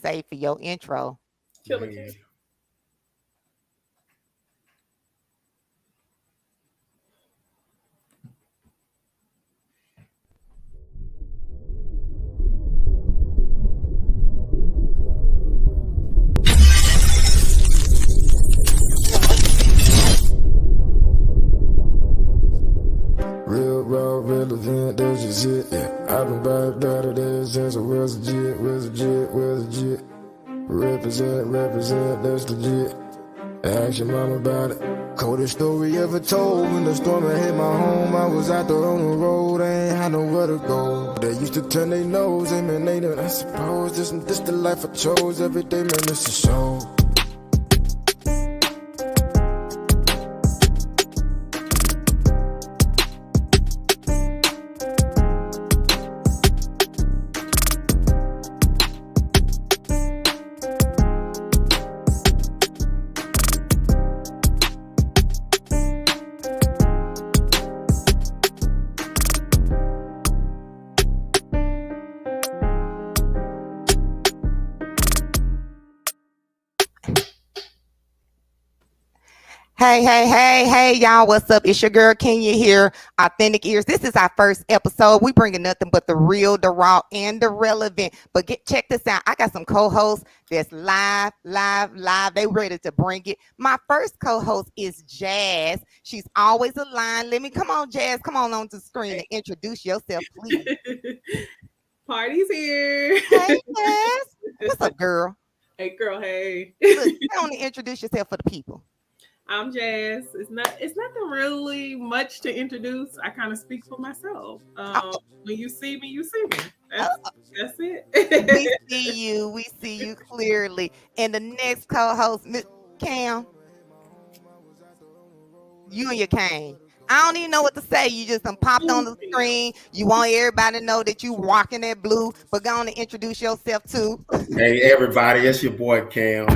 say for your intro? Killer King. Real raw, relevant, that's just it. Yeah. I've been by this since I was legit. Represent, that's legit. Ask your mom about it. Coldest story ever told. When the storm had hit my home, I was out there on the road, I ain't had nowhere to go. They used to turn their nose, emanating. I suppose this the life I chose. Every day, man, this is show. Hey, y'all, what's up? It's your girl Kenya here, Authentic Ears. This is our first episode. We bringing nothing but the real, the raw, and the relevant. But check this out. I got some co-hosts that's live. They ready to bring it. My first co-host is Jazz. She's always aligned. Come on, Jazz. Come on the screen and introduce yourself, please. Party's here. Hey, Jazz. What's up, girl? Hey, girl. Hey. Look, you want to introduce yourself for the people. I'm Jazz. It's nothing really much to introduce. I kind of speak for myself. When you see me, you see me. That's it. We see you clearly. And the next co-host, Cam, you and your cane. I don't even know what to say. You just popped on the screen. You want everybody to know that you rocking that blue, but go on and introduce yourself too. Hey everybody, it's your boy Cam.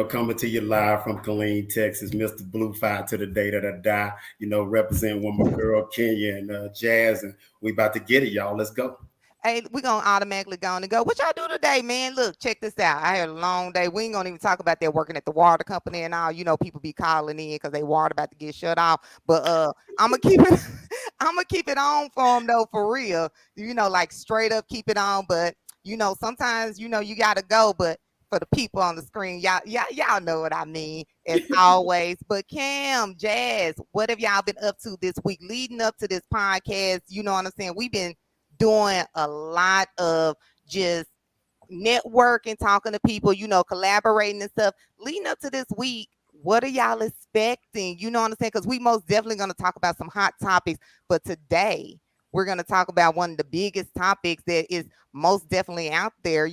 Coming to you live from Killeen, Texas. Mr. Blue Fire to the day that I die. Representing with my girl Kenya and Jazz, and we about to get it, y'all. Let's go. Hey, we're going to automatically go on and go. What y'all do today, man? Look, check this out. I had a long day. We ain't going to even talk about that working at the water company and all. People be calling in because they water about to get shut off. But I'm going to keep it I'm going to keep it on for them, though, for real. Like straight up keep it on. But, sometimes, you got to go. But for the people on the screen, y'all know what I mean, as always. But Cam, Jazz, what have y'all been up to this week leading up to this podcast? You know what I'm saying? We've been doing a lot of just networking, talking to people, collaborating and stuff. Leading up to this week, what are y'all expecting? You know what I'm saying? Because we most definitely going to talk about some hot topics. But today, we're going to talk about one of the biggest topics that is most definitely out there,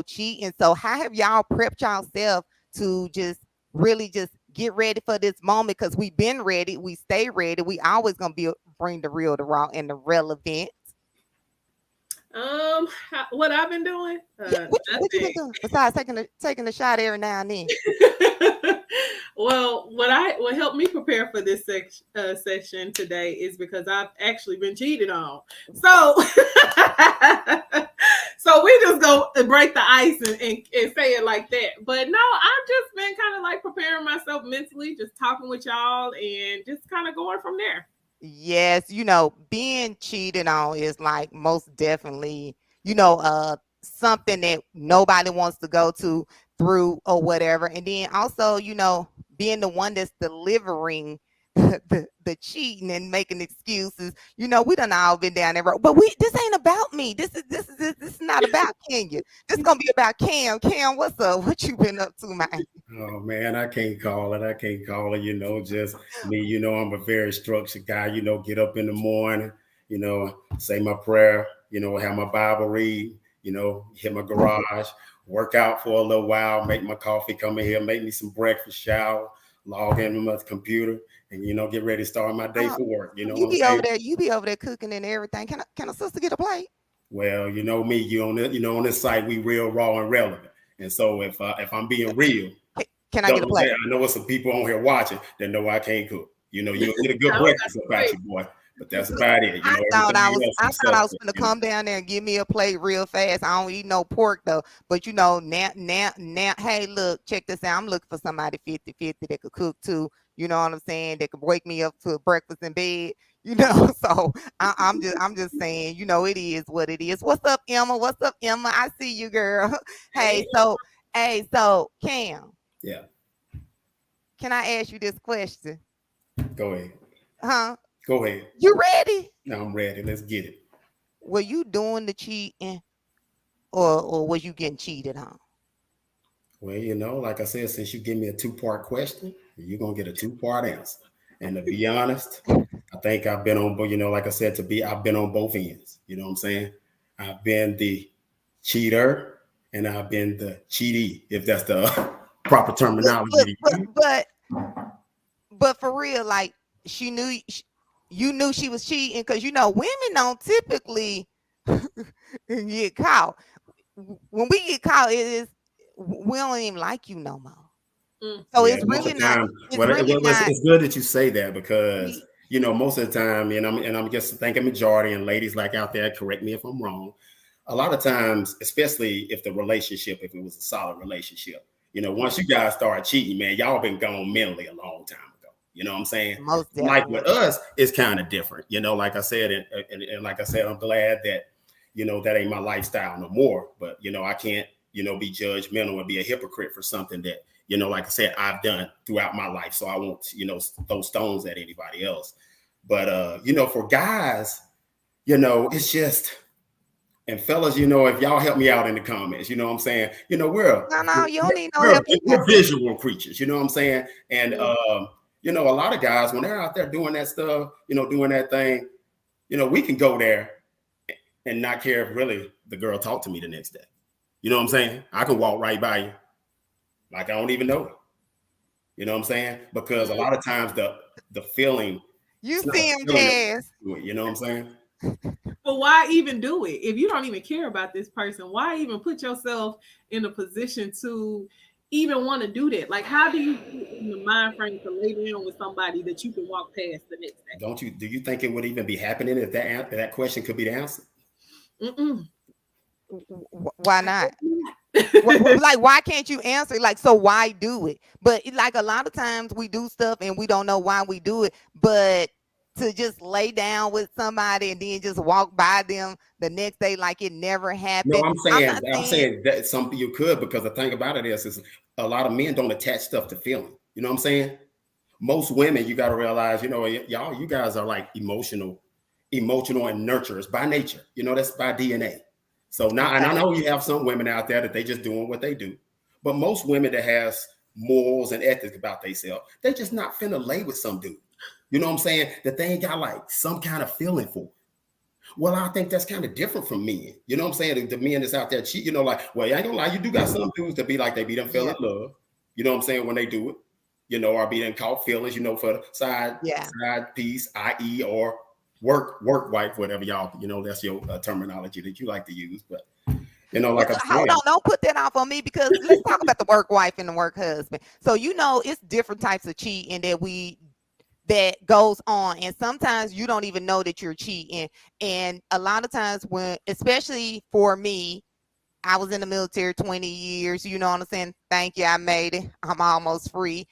cheating. So how have y'all prepped yourself to just really just get ready for this moment? Because we've been ready. We stay ready. We always going to bring the real, the raw, and the relevant. What I've been doing? What you been doing besides taking a shot every now and then? Well, what helped me prepare for this session today is because I've actually been cheated on. So, so we just go and break the ice and say it like that. But no, I've just been kind of like preparing myself mentally, just talking with y'all and just kind of going from there. Yes, being cheated on is like most definitely, something that nobody wants to go through or whatever. And then also, being the one that's delivering the cheating and making excuses. We done all been down that road. But this ain't about me. This is not about Kenya. This is gonna be about Cam. Cam, what's up? What you been up to, man? Oh man, I can't call it. Just me. I'm a very structured guy. Get up in the morning. Say my prayer. Have my Bible read. Hit my garage, work out for a little while, make my coffee, come in here, make me some breakfast, shower, log into my computer, and get ready to start my day for work. You be over there cooking and everything. Can a sister get a plate? Well, me, on this site we real raw and relevant. And so if I'm being real, can I get a plate? I know some people on here watching that know I can't cook. You'll get a good breakfast about you, boy. But that's about it. You I know, thought I everything was else I is thought I was suspect. gonna You know, come down there and give me a plate real fast. I don't eat no pork though. But now, hey, look, check this out. I'm looking for somebody 50-50 that could cook too. You know what I'm saying? That could wake me up to breakfast in bed. You know, so I'm just saying, it is what it is. What's up, Emma? What's up, Emma? I see you, girl. Hey, Hey, so Cam, yeah. can I ask you this question? Go ahead. Huh? Go ahead. You ready? Now I'm ready. Let's get it. Were you doing the cheating? Or was you getting cheated on? Well, like I said, since you give me a two-part question, you're gonna get a two-part answer. And to be honest, I think I've been on, like I said, I've been on both ends. You know what I'm saying? I've been the cheater and I've been the cheatee, if that's the proper terminology Look, to but use. but but for real, like she knew you knew she was cheating because women don't typically get caught. When we get caught, it is we don't even like you no more. mm, So Yeah, it's most really of the not. time. It's Well, really not. it's good that you say that because We, most of the time, and I'm just thinking majority, and ladies like out there, correct me if I'm wrong. A lot of times, especially if if it was a solid relationship, once you guys start cheating, man, y'all been gone mentally a long time ago. You know what I'm saying? most Like with definitely. us, it's kind of different. Like I said, and like I said, I'm glad that that ain't my lifestyle no more. But I can't be judgmental and be a hypocrite for something that like I said, I've done throughout my life. So I won't throw stones at anybody else. But for guys, it's just, and fellas, if y'all help me out in the comments, you know what I'm saying? No, you don't need no We're, help. You got we're this. visual creatures, you know what I'm saying? And mm. a lot of guys when they're out there doing that stuff, doing that thing, we can go there and not care if really the girl talked to me the next day. You know what I'm saying? I can walk right by you like I don't even know it. You know what I'm saying? Because a lot of times the feeling, You it's not the see him, feeling that Cass. do it. You know what I'm saying? But why even do it if you don't even care about this person? Why even put yourself in a position to even want to do that? Like, how do you get in the mind frame to lay down with somebody that you can walk past the next day? Don't you? Do you think it would even be happening if that question could be the answer? Mm-mm. Why not? Like, why can't you answer? Like, so why do it? But like a lot of times we do stuff and we don't know why we do it. But to just lay down with somebody and then just walk by them the next day like it never No, happened. I'm I'm saying not I'm saying saying that some you could because the thing about it is a lot of men don't attach stuff to feeling. You know what I'm saying? Most women, you got to realize, you guys are like emotional and nurturers by nature. That's by DNA. So now, and I okay. know you have some women out there that they just doing what they do, but most women that has morals and ethics about themselves, they just not finna lay with some dude. You know what I'm saying? That they ain't got like some kind of feeling for. Well, I think that's kind of different from men. You know what I'm saying? The men that's out there cheat, like, well, I ain't gonna lie, you do got some dudes that be like they be them fell Yeah. in love. You know what I'm saying? When they do it, or be them caught feelings, for the Yeah. side piece, i.e., or work wife, whatever y'all, that's your terminology that you like to use. But Well, like I'm hold saying, on, don't put that off on me because let's talk about the work wife and the work husband. So it's different types of cheating that goes on, and sometimes you don't even know that you're cheating. And a lot of times when, especially for me, I was in the military 20 years, you know what I'm saying? Thank you, I made it. I'm almost free.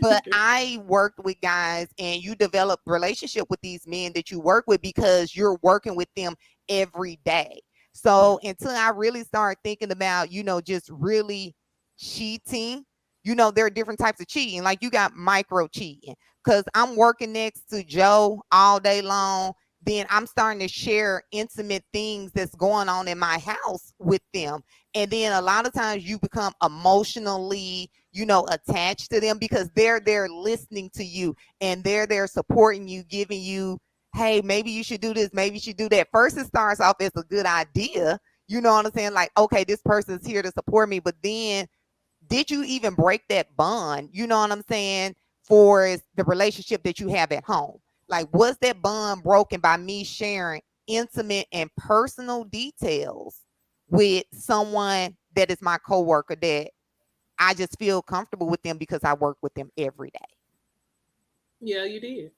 But I worked with guys, and you develop relationship with these men that you work with because you're working with them every day. So until I really start thinking about, just really cheating, there are different types of cheating. Like you got micro cheating because I'm working next to Joe all day long. Then I'm starting to share intimate things that's going on in my house with them. And then a lot of times you become emotionally, attached to them because they're there listening to you and they're there supporting you, giving you, hey, maybe you should do this, maybe you should do that. First, it starts off as a good idea. You know what I'm saying? Like, okay, this person's here to support me. But then did you even break that bond? You know what I'm saying? For the relationship that you have at home. Like, was that bond broken by me sharing intimate and personal details with someone that is my coworker that I just feel comfortable with them because I work with them every day? Yeah, you did.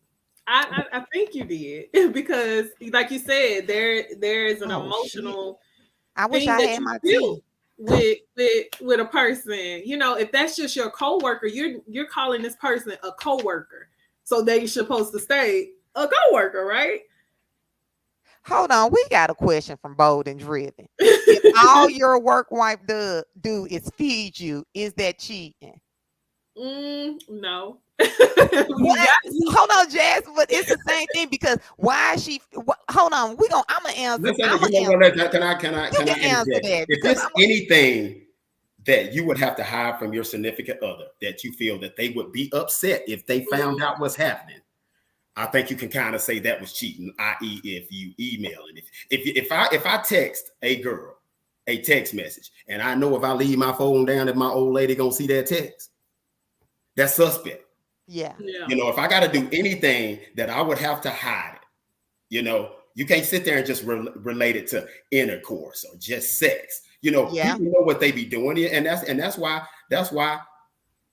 I think you did because, like you said, there is an Oh shit! emotional I wish thing I that had you my feel tea. with a person. You know, if that's just your coworker, you're calling this person a coworker, so they supposed to stay a coworker, right? Hold on, we got a question from Bold and Driven. If all your work wife do is feed you, is that cheating? No, you What? got you. Hold on, Jazz, but it's the same thing because why she? Hold on, we gonna. I'm gonna answer. Listen, I'm you gonna know answer. what? Can You can I can answer interject? that If because it's I'm. anything that you would have to hide from your significant other that you feel that they would be upset if they found Mhm. out what's happening, I think you can kind of say that was cheating, i.e., if you email it. If I text a girl a text message and I know if I leave my phone down, if my old lady gonna see that text, that's suspect. Yeah, Yeah, You know, if I got to do anything that I would have to hide it, you know, you can't sit there and just relate it to intercourse or just sex. You know, yeah, people know what they be doing, and that's why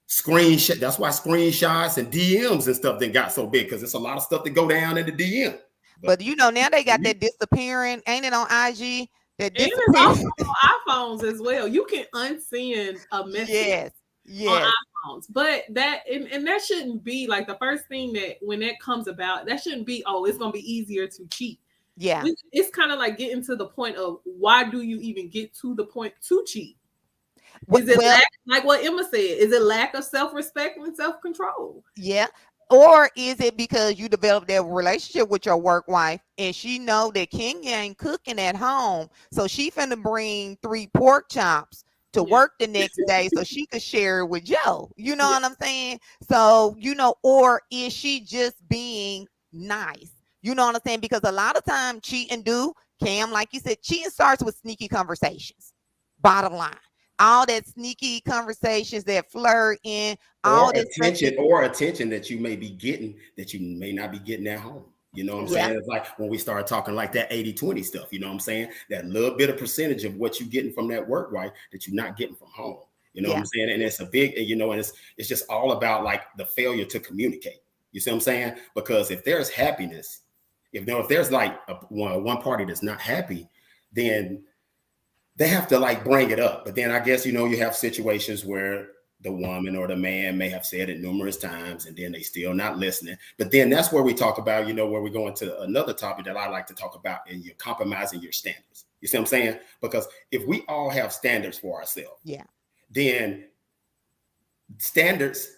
screenshots and DMs and stuff then got so big because it's a lot of stuff that go down in the DM. But but now they got that disappearing. Ain't it on IG? That and it's disappearing. also on iPhones as well. You can unsend a message Yes, on yes, iPhones. But and that shouldn't be like the first thing that when that comes about, that shouldn't be, oh, it's gonna be easier to cheat. yeah. It's kind of like getting to the point of why do you even get to the point to cheat? Is it Well, lack, like what Emma said, is it lack of self-respect and self-control? yeah. Or is it because you developed that relationship with your work wife and she know that Kenya ain't cooking at home, so she finna bring 3 pork chops to Yeah. work the next day so she could share it with Joe. You know Yeah. what I'm saying? So, or is she just being nice? You know what I'm saying? Because a lot of time cheating Cam, like you said, cheating starts with sneaky conversations. Bottom line. All that sneaky conversations, that flirt in, all or this stuff that attention that you may be getting that you may not be getting at home. You know what I'm Right. yeah. saying? It's like when we start talking like that 80-20 stuff, you know what I'm saying? That little bit of percentage of what you're getting from that work, right, that you're not getting from home. You know what Yeah. I'm saying? And it's a big, and it's just all about like the failure to communicate. You see what I'm saying? Because if there's happiness, if there's like one party that's not happy, then they have to like bring it up. But then I guess you have situations where the woman or the man may have said it numerous times and then they still not listening. But then that's where we talk about, where we go into another topic that I like to talk about, and you're compromising your standards. You see what I'm saying? Because if we all have standards for ourselves, Yeah. then standards,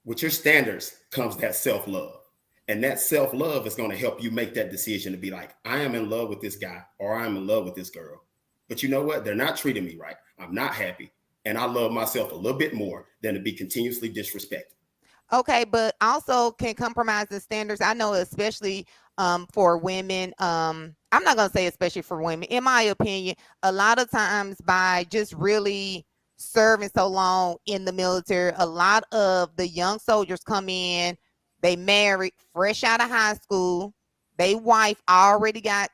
with your standards comes that self-love. And that self-love is going to help you make that decision to be like, I am in love with this guy or I'm in love with this girl. But you know what? They're not treating me right. I'm not happy. And I love myself a little bit more than to be continuously disrespected. Okay, but also can compromise the standards. I know, especially for women. I'm not gonna say especially for women. In my opinion, a lot of times by just really serving so long in the military, a lot of the young soldiers come in. They married, fresh out of high school. They wife already got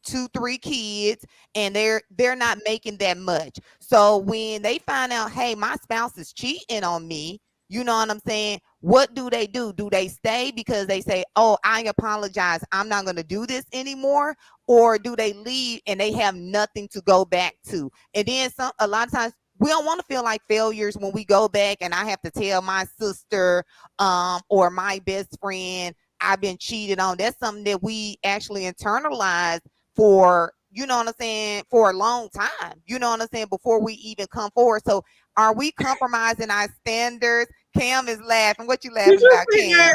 2, 3 kids, and they're not making that much. So when they find out, hey, my spouse is cheating on me, you know what I'm saying? What do they do? Do they stay because they say, oh, I apologize, I'm not going to do this anymore? Or do they leave and they have nothing to go back to? And then a lot of times we don't want to feel like failures when we go back and I have to tell my sister or my best friend I've been cheated on. That's something that we actually internalize for, you know what I'm saying, for a long time, you know what I'm saying, before we even come forward. So are we compromising our standards? Cam is laughing. What you Did laughing you about, see Cam?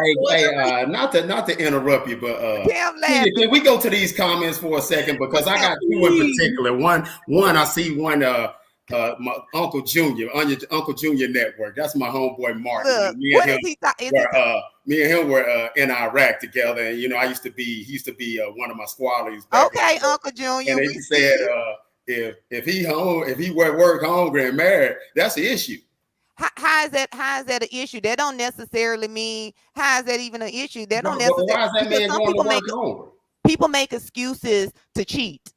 that? Not to interrupt you, but Cam can laughing. we go to these comments for a second because I Cam, got two in Please. particular. One I see one my Uncle Junior on your Uncle Junior network. That's my homeboy Martin. look, Me and what him is he talking? Is he were in Iraq together, and I he used to be one of my squadrons back in okay, the day. Uncle Junior? And We he see said you. if he were work hungry and married, that's the issue. How is that an issue? That don't necessarily mean, how is that even an issue? That don't But necessarily, why is that because man some going to people work hungry? make excuses to cheat.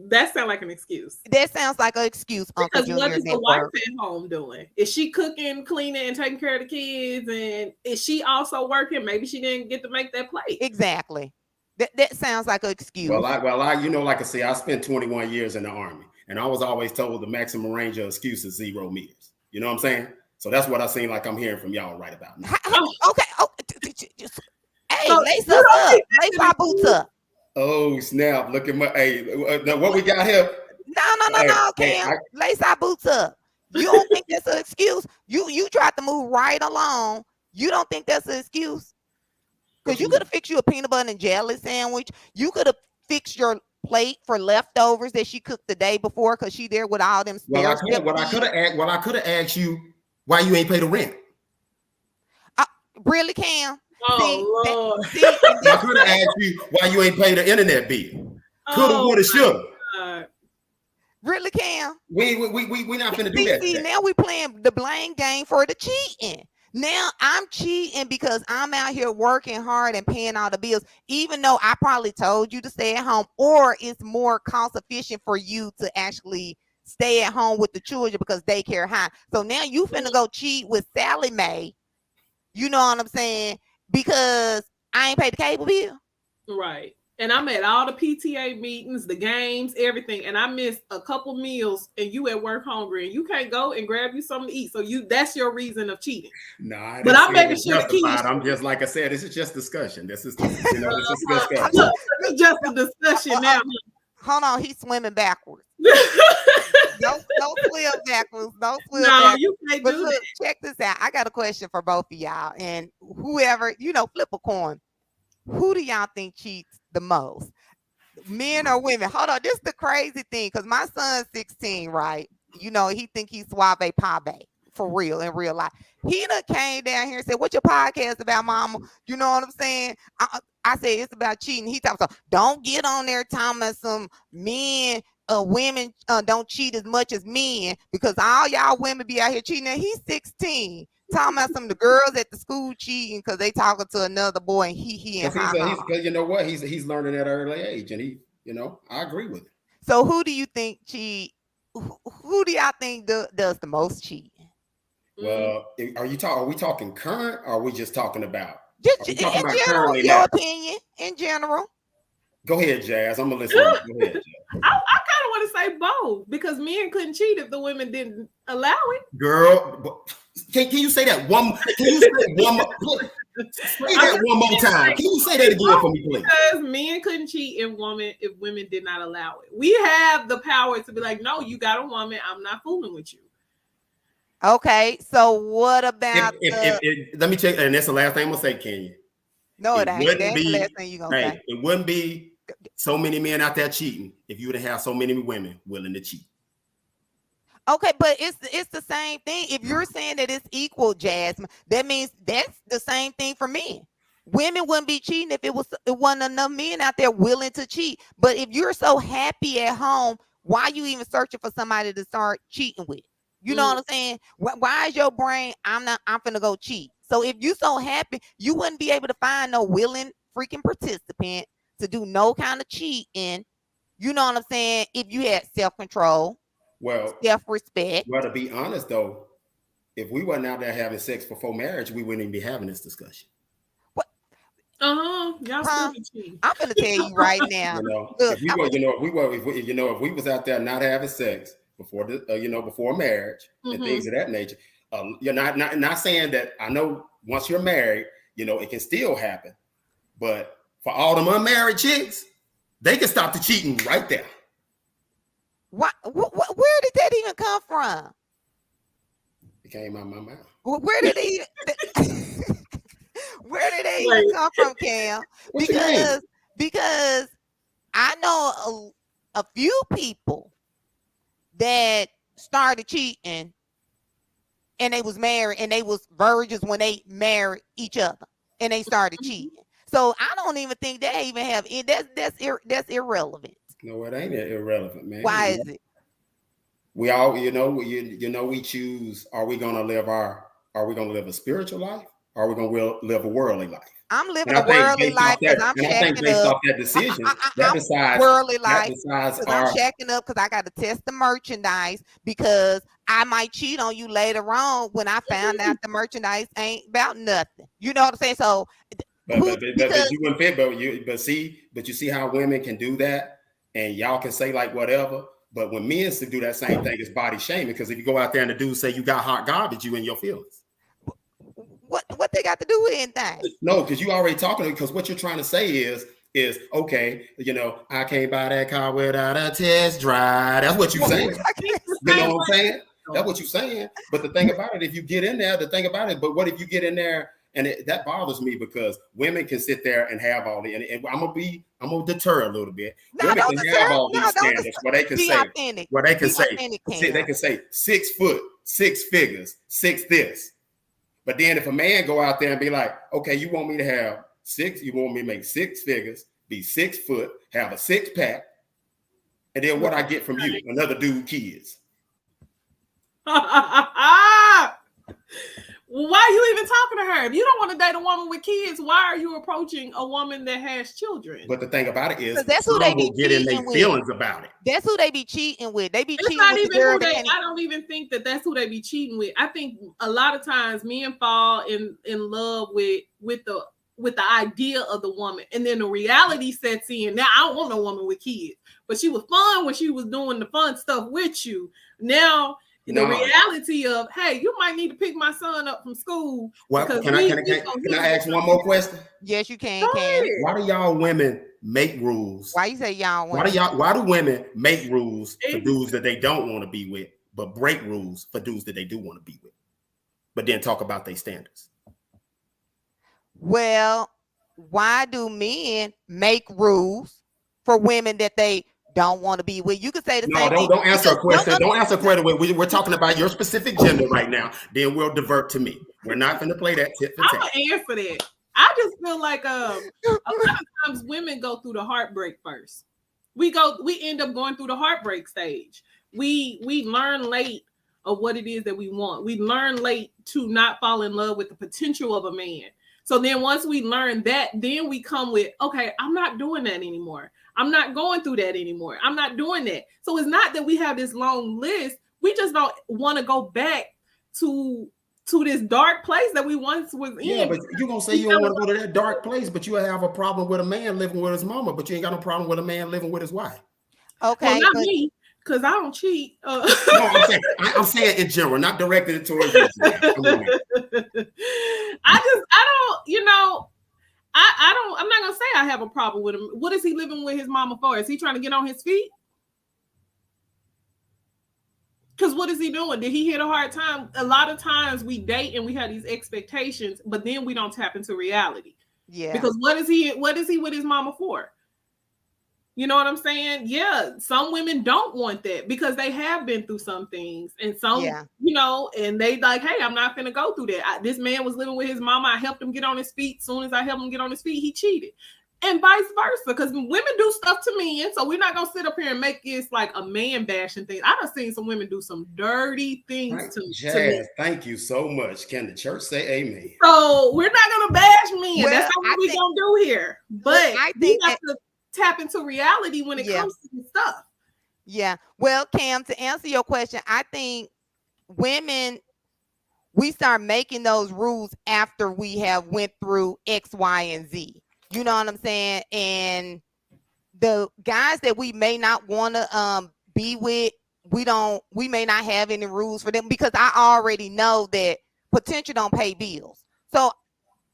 That sounds like an excuse. That sounds like an excuse, Uncle Because what Junior is the wife Network. at home doing? Is she cooking, cleaning, and taking care of the kids? And is she also working? Maybe she didn't get to make that plate. Exactly. That sounds like an excuse. Like I say, I spent 21 years in the Army, and I was always told the maximum range of excuses 0 meters. You know what I'm saying? So that's what I seem like I'm hearing from y'all right about now. Okay. Oh, hey, So lace you us don't up. think Lace our boots up. Oh snap! Look at my what we got here. No, Cam. Lace our boots up. You don't think that's an excuse? You tried to move right along. You don't think that's an excuse? Because you could have fixed you a peanut butter and jelly sandwich. You could have fixed your plate for leftovers that she cooked the day before because she there with all them Well, spare. I could have asked you why you ain't pay the rent. Really, Cam? Oh Lord. I could have asked you why you ain't pay the internet bill. Coulda, woulda, shoulda. Really, Cam? We not finna do that. See, now we playing the blame game for the cheating. Now I'm cheating because I'm out here working hard and paying all the bills, even though I probably told you to stay at home, or it's more cost efficient for you to actually stay at home with the children because daycare high. So now you finna go cheat with Sally Mae. You know what I'm saying? Because I ain't paid the cable bill. Right. And I'm at all the PTA meetings, the games, everything, and I missed a couple meals. And you at work hungry, and you can't go and grab you something to eat. So that's your reason of cheating. Nah, but I'm making sure the kids. I'm just like I said. This is just discussion. This is this is discussion. Look, it's just a discussion now. Hold on, he's swimming backwards. Don't swim backwards. Don't swim backwards. You can't do that. Check this out. I got a question for both of y'all, and whoever flip a coin. Who do y'all think cheats the most, men or women? Hold on, this is the crazy thing, because my son's 16, right? He think he's suave pave for real in real life. He done came down here and said, "What's your podcast about, mama?" You know what I'm saying? I said it's about cheating. He talks about, don't get on there talking about some men. Women don't cheat as much as men because all y'all women be out here cheating. And he's 16. Talking about some of the girls at the school cheating because they talking to another boy and he and because you know what, he's learning at an early age, and I agree with it. So who do you think cheat? Who do y'all think does the most cheating? Well, are we talking current, or are we just talking about? Just in general, your opinion in general. Go ahead, Jazz. I'm gonna listen. Go ahead, Jazz. I kind of want to say both, because men couldn't cheat if the women didn't allow it. Girl, can you say that one? Can you say one more? Say that one more time. Can you say that again for me, please? Because men couldn't cheat if women did not allow it. We have the power to be like, no, you got a woman. I'm not fooling with you. Okay, so what about? Let me check, and that's the last thing I'm gonna say, Kenya. No, it ain't. That's the last thing you gonna say. It wouldn't be so many men out there cheating if you would have so many women willing to cheat. Okay, but it's the same thing. If you're saying that it's equal, Jasmine, that means that's the same thing for men. Women wouldn't be cheating if it wasn't enough men out there willing to cheat. But if you're so happy at home, why are you even searching for somebody to start cheating with? You know what I'm saying? Why is your brain, I'm finna go cheat? So if you so happy, you wouldn't be able to find no willing freaking participant to do no kind of cheating. You know what I'm saying? If you had self-control, self-respect. Well, to be honest though, if we weren't out there having sex before marriage, we wouldn't even be having this discussion. What? Y'all still be cheating. I'm gonna tell you right now. If we was out there not having sex before before marriage and things of that nature, you're not saying that. I know once you're married, it can still happen, but for all them unmarried chicks, they can stop the cheating right there. What? Where did that even come from? It came out of my mouth. Where did it even come from, Cam? Because I know a few people that started cheating and they was married and they was virgins when they married each other and they started cheating. So I don't even think they even have it. That's irrelevant. No, it ain't irrelevant, man. Why is it? We all, we choose, are we gonna live a spiritual life, or are we gonna live a worldly life? I'm And living a I think worldly based off life that, because I'm and I think shacking based up. off that decision, I'm worldly that life decides because I'm our shacking up because I got to test the merchandise because I might cheat on you later on when I found out the merchandise ain't about nothing. You know what I'm saying? So who but because you wouldn't fit, but you see how women can do that, and y'all can say like whatever. But when men to do that same thing, it's body shaming because if you go out there and the dude say you got hot garbage, you in your feelings. what they got to do with anything? No, because you already talking because what you're trying to say is okay. I can't buy that car without a test drive. That's what you saying. You know what I'm saying? That's what you're saying. But the thing about it, if you get in there, but what if you get in there and that bothers me because women can sit there and have all the, and I'm gonna deter a little bit. No, Women don't can have deter. all No, these don't standards be authentic. Be authentic, they Cam. can say 6 foot, 6 figures, 6 this. But then if a man go out there and be like, okay, you want me to have 6, you want me to make 6 figures, be 6 foot, have a 6-pack, and then what I get from you, another dude kids. Why are you even talking to her? If you don't want to date a woman with kids, why are you approaching a woman that has children? But the thing about it is, that's who they be get in their cheating with. feelings about it. That's who they be cheating with. They be It's cheating not with even the girl who that they. can't. I don't even think that that's who they be cheating with. I think a lot of times men fall in love with the idea of the woman, and then the reality sets in. Now I don't want no woman with kids, but she was fun when she was doing the fun stuff with you. Now the reality of, hey, you might need to pick my son up from school. Well, can I ask one more question? Yes, you can. Can. Why do y'all women make rules? Why you say y'all women? Why do women make rules for dudes that they don't want to be with, but break rules for dudes that they do want to be with, but then talk about their standards? Well, why do men make rules for women that they don't want to be with? You could say the same thing. Don't answer a question. Don't answer a question. We're talking about your specific gender right now. Then we'll divert to me. We're not going to play that tit for tat. I'm gonna answer that. I just feel like a lot of times women go through the heartbreak first. We end up going through the heartbreak stage. We learn late of what it is that we want. We learn late to not fall in love with the potential of a man. So then once we learn that, then we come with, okay, I'm not doing that anymore. I'm not going through that anymore. I'm not doing that. So it's not that we have this long list. We just don't want to go back to this dark place that we once was in. Yeah, but you're going to say you don't want to go to that dark place, but you have a problem with a man living with his mama, but you ain't got no problem with a man living with his wife. Okay. Well, not me, because I don't cheat. No, I'm saying in general, not directed towards you. I'm not gonna say I have a problem with him. What is he living with his mama for? Is he trying to get on his feet? Because what is he doing? Did he hit a hard time? A lot of times we date and we have these expectations, but then we don't tap into reality. Yeah. Because what is he with his mama for? You know what I'm saying? Yeah, some women don't want that because they have been through some things, and some, and they like, hey, I'm not gonna go through that. This man was living with his mama. I helped him get on his feet. As soon as I helped him get on his feet, he cheated, and vice versa. Because women do stuff to men, so we're not gonna sit up here and make this like a man bashing thing. I done seen some women do some dirty things to me. Thank you so much. Can the church say amen? So we're not gonna bash men. Well, that's not what we're gonna do here. But I think we have to tap into reality when it comes to this stuff. Yeah. Well, Cam, to answer your question, I think women, we start making those rules after we have went through X, Y, and Z. You know what I'm saying? And the guys that we may not want to be with, we may not have any rules for them because I already know that potential don't pay bills. So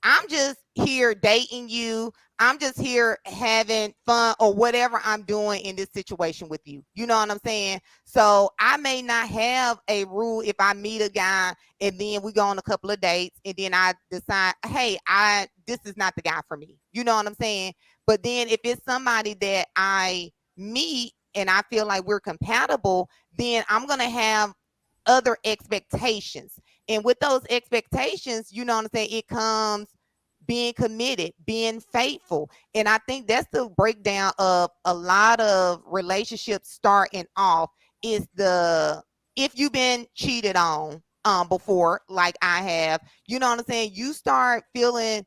I'm just here dating you. I'm just here having fun or whatever I'm doing in this situation with you. You know what I'm saying? So I may not have a rule if I meet a guy and then we go on a couple of dates and then I decide, hey, this is not the guy for me. You know what I'm saying? But then if it's somebody that I meet and I feel like we're compatible, then I'm going to have other expectations. And with those expectations, you know what I'm saying, it comes being committed, being faithful. And I think that's the breakdown of a lot of relationships starting off is if you've been cheated on, before, like I have. You know what I'm saying? You start feeling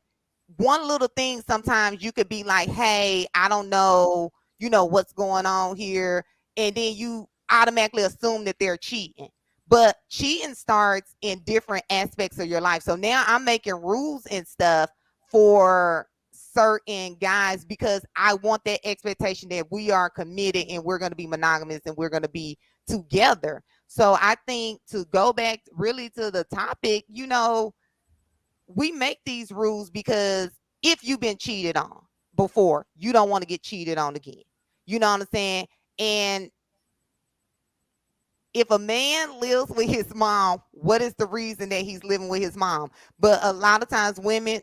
one little thing. Sometimes you could be like, hey, I don't know, what's going on here. And then you automatically assume that they're cheating. But cheating starts in different aspects of your life. So now I'm making rules and stuff for certain guys because I want that expectation that we are committed and we're going to be monogamous and we're going to be together. So I think to go back really to the topic, we make these rules because if you've been cheated on before, you don't want to get cheated on again. You know what I'm saying? And if a man lives with his mom, what is the reason that he's living with his mom? But a lot of times women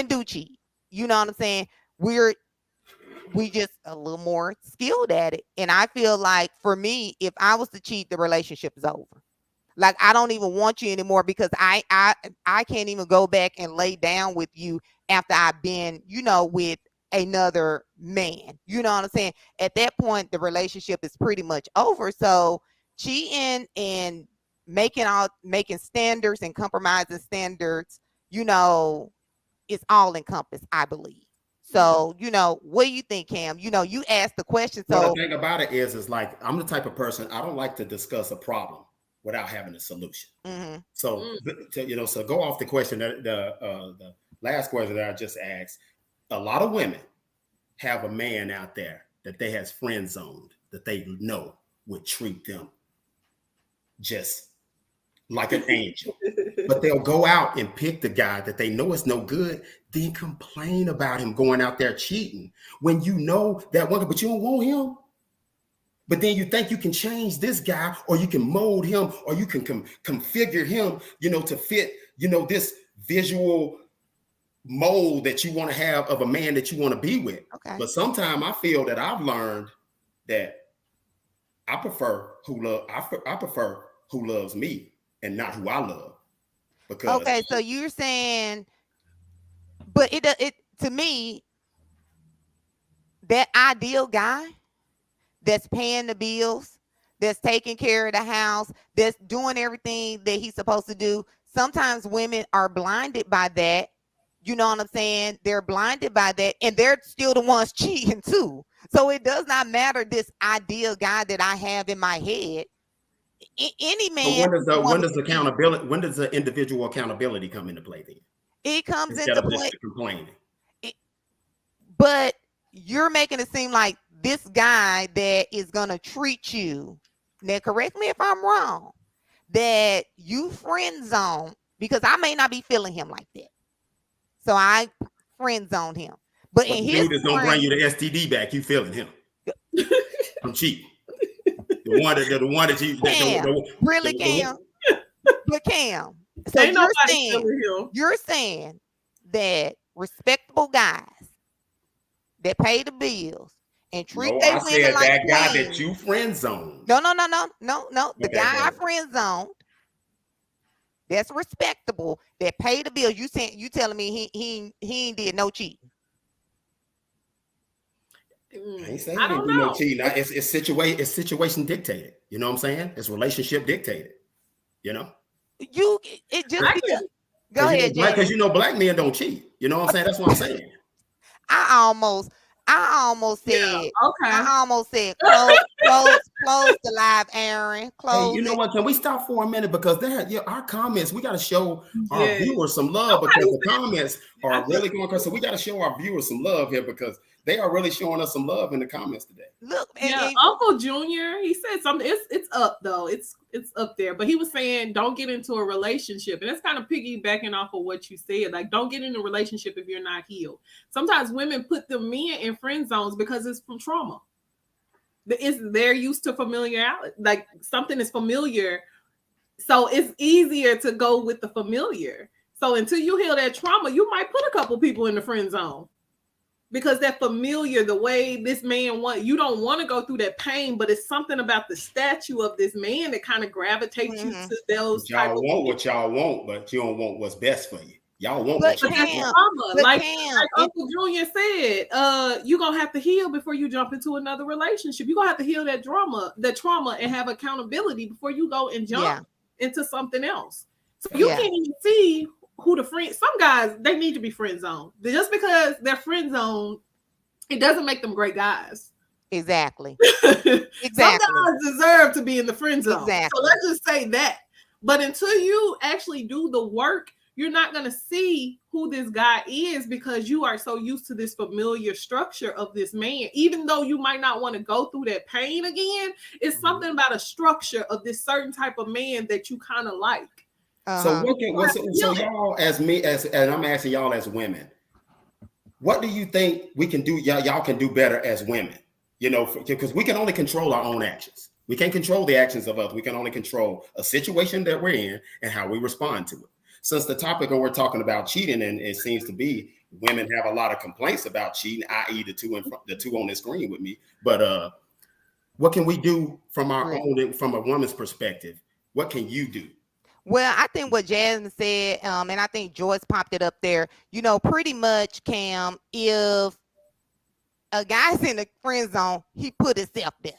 do cheat. You know what I'm saying? We just a little more skilled at it. And I feel like for me, if I was to cheat, the relationship is over. Like I don't even want you anymore because I can't even go back and lay down with you after I've been, with another man. You know what I'm saying? At that point, the relationship is pretty much over. So cheating and making standards and compromising standards, it's all encompassed, I believe. So, what do you think, Cam? You asked the question. Well, So the thing about it is like I'm the type of person I don't like to discuss a problem without having a solution. So, so go off the question that the last question that I just asked. A lot of women have a man out there that they has friend zoned that they know would treat them just like an angel. But they'll go out and pick the guy that they know is no good, then complain about him going out there cheating when you know that one, but you don't want him. But then you think you can change this guy, or you can mold him, or you can configure him, to fit, this visual mold that you want to have of a man that you want to be with. Okay. But sometimes I feel that I've learned that I prefer who loves me and not who I love. Because okay, so you're saying, but it to me, that ideal guy that's paying the bills, that's taking care of the house, that's doing everything that he's supposed to do. Sometimes women are blinded by that. You know what I'm saying? They're blinded by that, and they're still the ones cheating too. So it does not matter this ideal guy that I have in my head. Any man. When does accountability? When does the individual accountability come into play? Then it comes instead into of play. just complaining. But you're making it seem like this guy that is gonna treat you. Now, correct me if I'm wrong. That you friend zone because I may not be feeling him like that. So I friend zoned him. But in the his dude is gonna bring you the STD back. You feeling him? I'm cheap. The one that you Cam, really Cam. But Cam, so Ain't nobody feeling him. You're saying that respectable guys that pay the bills and treat their women like that guy queens. that you friend zoned. No. The guy I friend zoned. That's respectable. That pay the bills. You telling me he ain't did no cheating? I ain't saying he didn't do no cheating. It's situation dictated. You know what I'm saying? It's relationship dictated. You know. Go ahead, Jay. Because black men don't cheat. You know what I'm saying? That's what I'm saying. I almost said, okay. I almost said, close the live, Aaron. Close. Hey, you know what? Can we stop for a minute? Because our comments, we got to show our viewers some love because the comments are really going crazy. So we got to show our viewers some love here because they are really showing us some love in the comments today. Look, Uncle Junior, he said something. It's up though. It's up there. But he was saying, don't get into a relationship, and that's kind of piggybacking off of what you said. Like, don't get in a relationship if you're not healed. Sometimes women put the men in friend zones because it's from trauma. They're used to familiarity. Like something is familiar, so it's easier to go with the familiar. So until you heal that trauma, you might put a couple people in the friend zone. Because that familiar, the way this man you don't want to go through that pain, but it's something about the statue of this man that kind of gravitates you to those. Y'all want what y'all want, but you don't want what's best for you. Y'all want what you want. Like Uncle Junior said, you're gonna have to heal before you jump into another relationship. You're gonna have to heal that trauma, and have accountability before you go and jump into something else. So you Yeah, can't even see who the friend. Some guys, they need to be friend zoned. Just because they're friend zoned, it doesn't make them great guys. exactly. Some Exactly. guys deserve to be in the friend zone. So Exactly. let's just say that. But until you actually do the work, you're not going to see who this guy is because you are so used to this familiar structure of this man. Even though you might not want to go through that pain again, it's Mhm. something about a structure of this certain type of man that you kind of like. So Uh-huh. what can You what's have to so feel it. y'all as me as and I'm asking y'all as women, what do you think we can do? Y'all can do better as women, because we can only control our own actions. We can't control the actions of others. We can only control a situation that we're in and how we respond to it. Since the topic we're talking about cheating, and it seems to be women have a lot of complaints about cheating, i.e., the two on the screen with me. But what can we do from our Really. own, from a woman's perspective? What can you do? Well, I think what Jasmine said, and I think Joyce popped it up there, pretty much, Cam, if a guy's in the friend zone, he put himself there.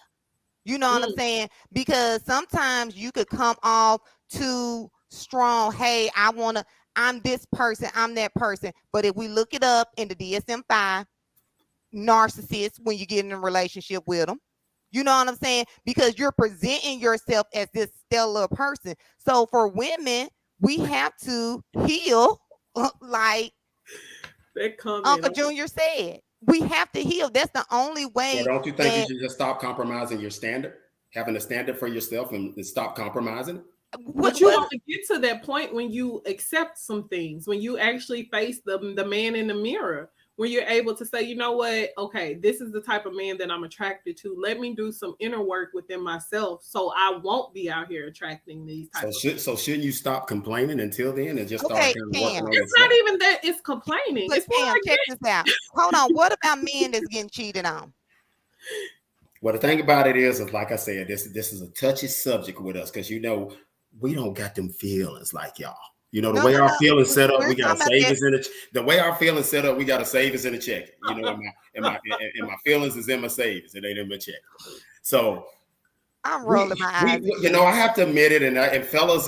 You know what I'm Mm. saying? Because sometimes you could come off too strong. Hey, I'm this person, I'm that person. But if we look it up in the DSM-5, narcissist when you get in a relationship with them. You know what I'm saying? Because you're presenting yourself as this stellar person. So for women, we have to heal, like That comment. Uncle Junior said. We have to heal. That's the only Well, way don't you think you that should just stop compromising your standard, having a standard for yourself, and stop compromising it? But you well, only get to that point when you accept some things, when you actually face the man in the mirror, when you're able to say, you know what, okay, this is the type of man that I'm attracted to. Let me do some inner work within myself so I won't be out here attracting these type of men. So shouldn't you stop complaining until then and just start okay, kind of working Cam. on It's not yourself? even that it's complaining. But It's more Cam, like check this out. Hold on. What about men that's getting cheated on? Well, the thing about it is like I said, this is a touchy subject with us because we don't got them feelings like y'all. The No, way no, our no. feelings set up, We're we got to talking about save that. us in the way our feelings set up, we got to save us in a check. And my feelings is in my savings, it ain't in my check. So I'm rolling we my we eyes at I this. have to admit it, and fellas,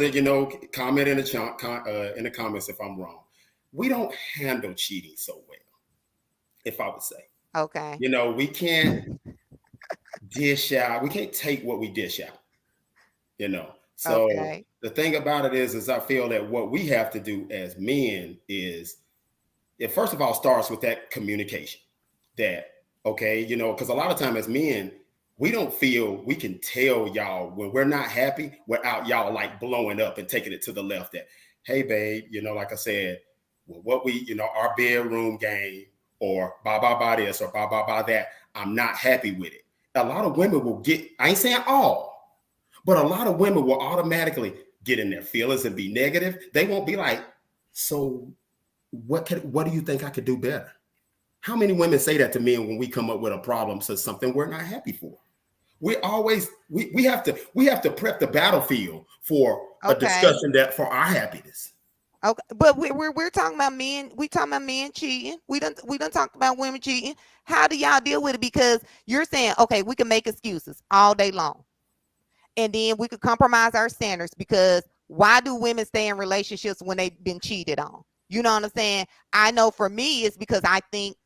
comment in in the comments if I'm wrong. We don't handle cheating so well, if I would say. Okay. We can't dish out. We can't take what we dish out. So Okay. the thing about it is I feel that what we have to do as men is, it first of all starts with that communication. That, okay, because a lot of time as men, we don't feel we can tell y'all when we're not happy without y'all like blowing up and taking it to the left. That, hey babe, like I said, well, what we, our bedroom game, or blah blah blah this, or blah blah blah that, I'm not happy with it. A lot of women will get, I ain't saying all, but a lot of women will automatically get in their feelings and be negative. They won't be like, so what do you think I could do better? How many women say that to men when we come up with a problem, so something we're not happy for? We have to prep the battlefield for a Okay. discussion that for our happiness. Okay. But we're talking about men. We talking about men cheating. We don't talk about women cheating. How do y'all deal with it? Because you're saying, okay, we can make excuses all day long, and then we could compromise our standards, because why do women stay in relationships when they've been cheated on? You know what I'm saying? I know for me, it's because I think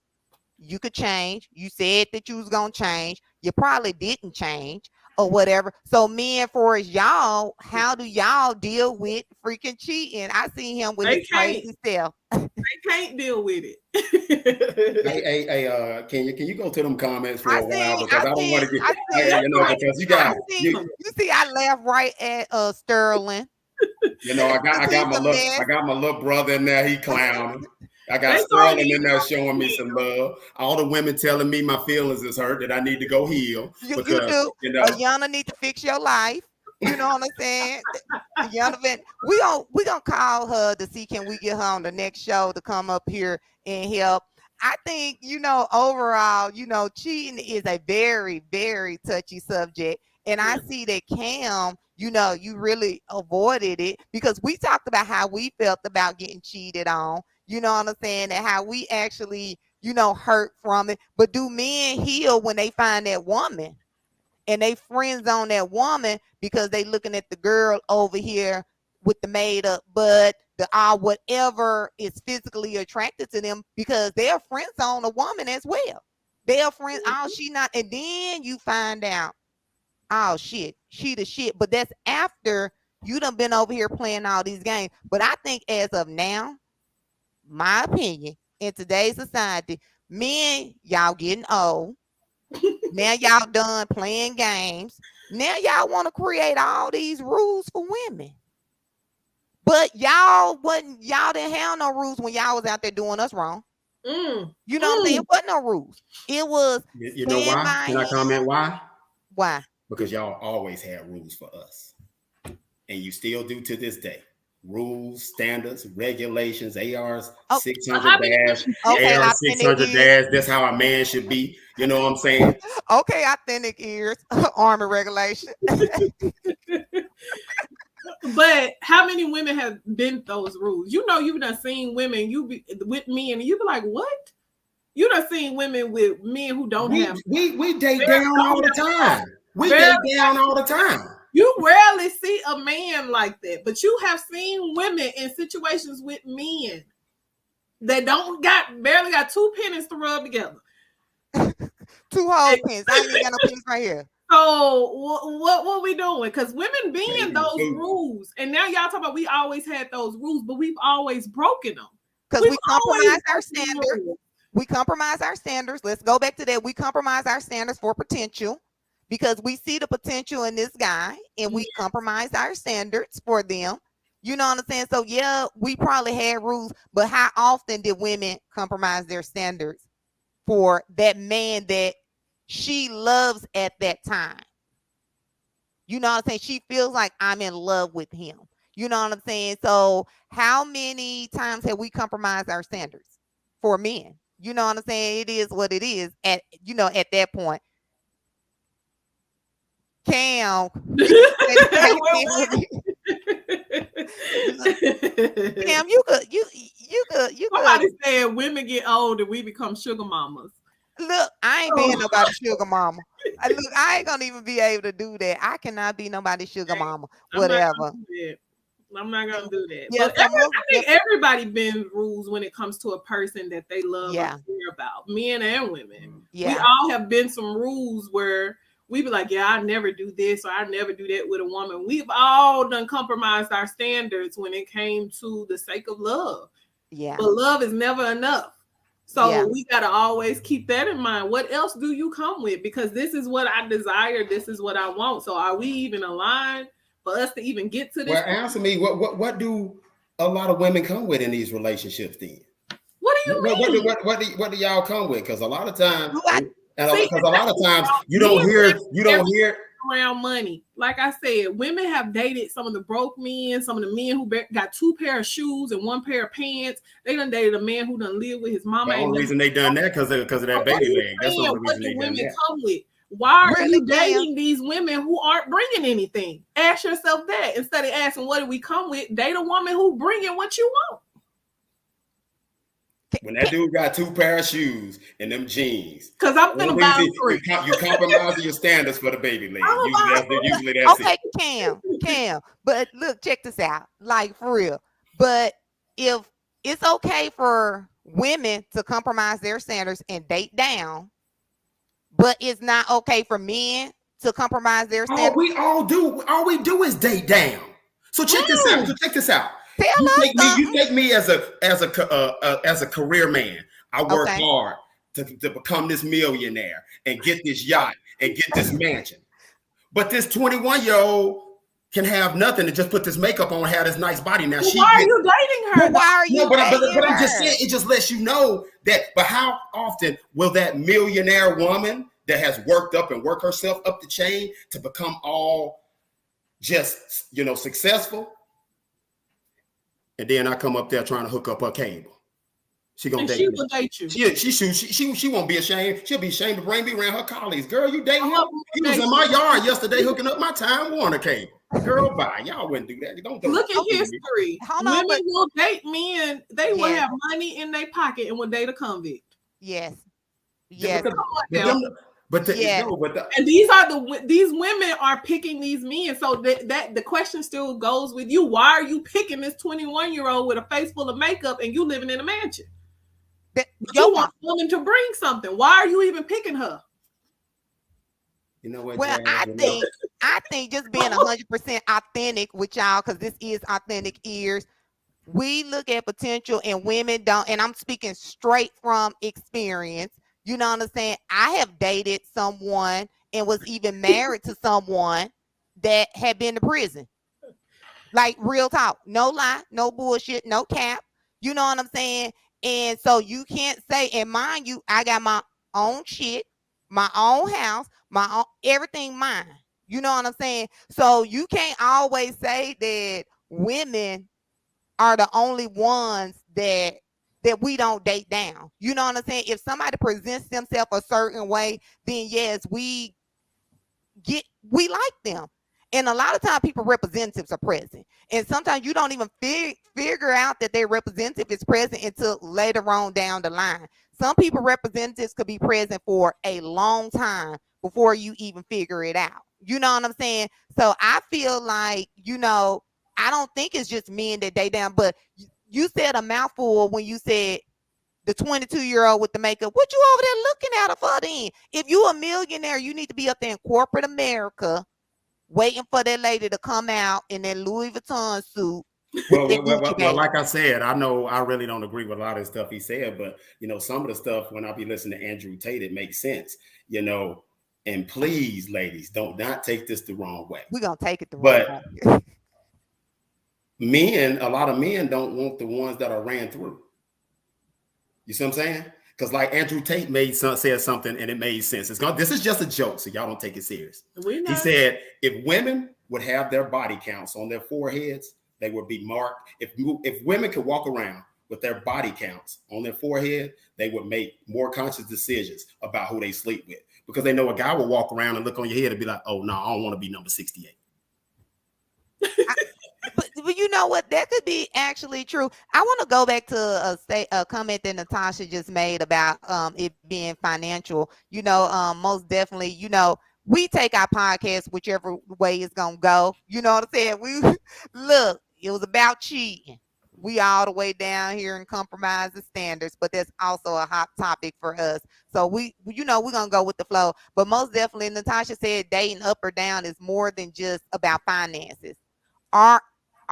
you could change. You said that you was gonna change. You probably didn't change or whatever. So men, for as y'all, how do y'all deal with freaking cheating? I see him with They his can't. crazy self. They can't deal with it. Hey, can you go to them comments for I a while, seen, because I I don't want seen, to get, I seen, That's right. because you I got seen. you Come You see, I laughed right at Sterling. I Cause got he's my a look, I mess. got my little brother in there. He clowning. I got That's all Sterling these in there showing me some love. All the women telling me my feelings is hurt, that I need to go heal You because do. Yana need to fix your life. You know what I'm saying? Yana, we gonna call her to see, can we get her on the next show to come up here and help. I think, overall, cheating is a very, very touchy subject. And I see that Cam, you really avoided it, because we talked about how we felt about getting cheated on. You know what I'm saying? And how we actually, hurt from it. But do men heal when they find that woman and they friends on that woman, because they looking at the girl over here, with the made up, but the whatever is physically attracted to them, because they're friends on a woman as well. They're friends. Oh, she not, and then you find out, oh shit, she the shit. But that's after you done been over here playing all these games. But I think as of now, my opinion, in today's society, men, y'all getting old. Now y'all done playing games. Now y'all want to create all these rules for women. But y'all didn't have no rules when y'all was out there doing us wrong. You know what I'm saying? It wasn't no rules. It was You know why? Can I comment why? Why? Because y'all always had rules for us. And you still do to this day. Rules, standards, regulations, ARs 600 dash, AR 600 dash. That's how a man should be. You know what I'm saying? Okay, authentic ears, army regulation. But how many women have been those rules? You know, you've done seen women be with men, and you be like, "What?" You done seen women with men who don't have. We date down all the time. We date down all the time. You rarely see a man like that, but you have seen women in situations with men that barely got 2 pennies to rub together. 2 whole pens. I ain't even got no pens right here. So what we doing? Because women bend those rules, and now y'all talking about we always had those rules, but we've always broken them. Because we compromise our standards. We compromise our standards. Let's go back to that. We compromise our standards for potential, because we see the potential in this guy, and we compromise our standards for them. You know what I'm saying? So yeah, we probably had rules, but how often did women compromise their standards for that man that she loves at that time? You know what I'm saying? She feels like I'm in love with him. You know what I'm saying? So how many times have we compromised our standards for men? You know what I'm saying? It is what it is at that point. Cam, Cam, you could. Somebody said women get old and we become sugar mamas. Look, I ain't being nobody's sugar mama. Look, I ain't gonna even be able to do that. I cannot be nobody's sugar mama. Whatever. I'm not gonna do that. Yeah, but I think everybody bends rules when it comes to a person that they love or care about, men and women. Yeah. We all have been some rules where we be like, yeah, I never do this or I never do that with a woman. We've all done compromised our standards when it came to the sake of love. Yeah. But love is never enough. So we got to always keep that in mind. What else do you come with? Because this is what I desire. This is what I want. So are we even aligned for us to even get to this? Well, answer me. What do a lot of women come with in these relationships then? What do you mean? What do y'all come with? Because a lot of times, you don't hear around money. Like I said, women have dated some of the broke men, some of the men who got 2 pair of shoes and 1 pair of pants. They done dated a man who done lived with his mama. The only reason they done that because of that baby leg. That's the only reason they done that. Come with? Why are you dating these women who aren't bringing anything? Ask yourself that instead of asking what do we come with. Date a woman who bringing what you want. When that dude got 2 pair of shoes and them jeans, because I'm gonna buy 3. You compromising your standards for the baby leg. Usually that's okay, it. Cam. But look, check this out. Like for real. But if it's okay for women to compromise their standards and date down, but it's not okay for men to compromise their standards. We all do. All we do is date down. So check this out. You take me as a career man. I work hard to become this millionaire and get this yacht and get this mansion. But this 21-year-old can have nothing and just put this makeup on and have this nice body. Now why are you dating her? Why are you dating her? But I'm just saying, it just lets you know that. But how often will that millionaire woman that has worked up and worked herself up the chain to become all just successful? And then I come up there trying to hook up her cable. She gonna date me. She won't be ashamed. She'll be ashamed to bring me around her colleagues. Girl, you dating him? He was in my yard yesterday hooking up my Time Warner cable. Girl, bye. Y'all wouldn't do that. Don't look at history. Women will date men. They will have money in their pocket and will date a convict. Yes. But Yeah. no, but And these women are picking these men. So that the question still goes with you. Why are you picking this 21-year-old with a face full of makeup and you living in a mansion? But Your you fault. want a woman to bring something. Why are you even picking her? you know what, Well, Jazz? I think just being 100% authentic with y'all, because this is authentic ears. We look at potential and women don't, and I'm speaking straight from experience. You know what I'm saying? I have dated someone and was even married to someone that had been to prison. Like real talk. No lie, no bullshit, no cap. You know what I'm saying? And so you can't say, and mind you, I got my own shit, my own house, my own everything mine. You know what I'm saying? So you can't always say that women are the only ones that we don't date down. You know what I'm saying? If somebody presents themselves a certain way, then yes, we like them. And a lot of times people representatives are present. And sometimes you don't even figure out that their representative is present until later on down the line. Some people representatives could be present for a long time before you even figure it out. You know what I'm saying? So I feel like, I don't think it's just men that date down, but you said a mouthful when you said the 22-year-old with the makeup. What you over there looking at her for then? If you a millionaire, you need to be up there in corporate America waiting for that lady to come out in that Louis Vuitton suit with that Gucci Well, bag. like I said, I know I really don't agree with a lot of the stuff he said, but some of the stuff when I be listening to Andrew Tate, it makes sense. And please, ladies, don't not take this the wrong way. We're gonna take it the wrong But way. a lot of men don't want the ones that are ran through. You see what I'm saying? Because like Andrew Tate said something and it made sense. This is just a joke, so y'all don't take it serious. He said if women would have their body counts on their foreheads, they would be marked. If women could walk around with their body counts on their forehead, they would make more conscious decisions about who they sleep with. Because they know a guy will walk around and look on your head and be like, oh no, I don't want to be number 68. But you know what? That could be actually true. I want to go back to a comment that Natasha just made about it being financial. Most definitely, we take our podcast whichever way it's gonna go. You know what I'm saying? We look, it was about cheating. We all the way down here and compromise the standards, but that's also a hot topic for us. So we're gonna go with the flow. But most definitely, Natasha said dating up or down is more than just about finances.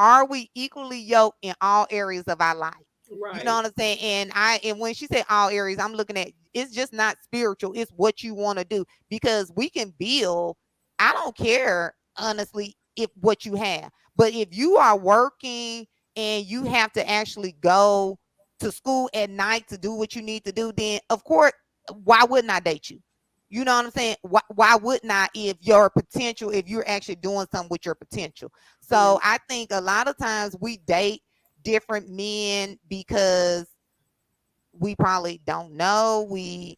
Are we equally yoked in all areas of our life? You know Right. what I'm saying? And when she said all areas, I'm looking at it's just not spiritual, it's what you want to do. Because we can build, I don't care honestly if what you have. But if you are working and you have to actually go to school at night to do what you need to do, then of course, why wouldn't I date you? You know what I'm saying? Why wouldn't I if you're actually doing something with your potential? So I think a lot of times we date different men because we probably don't know. We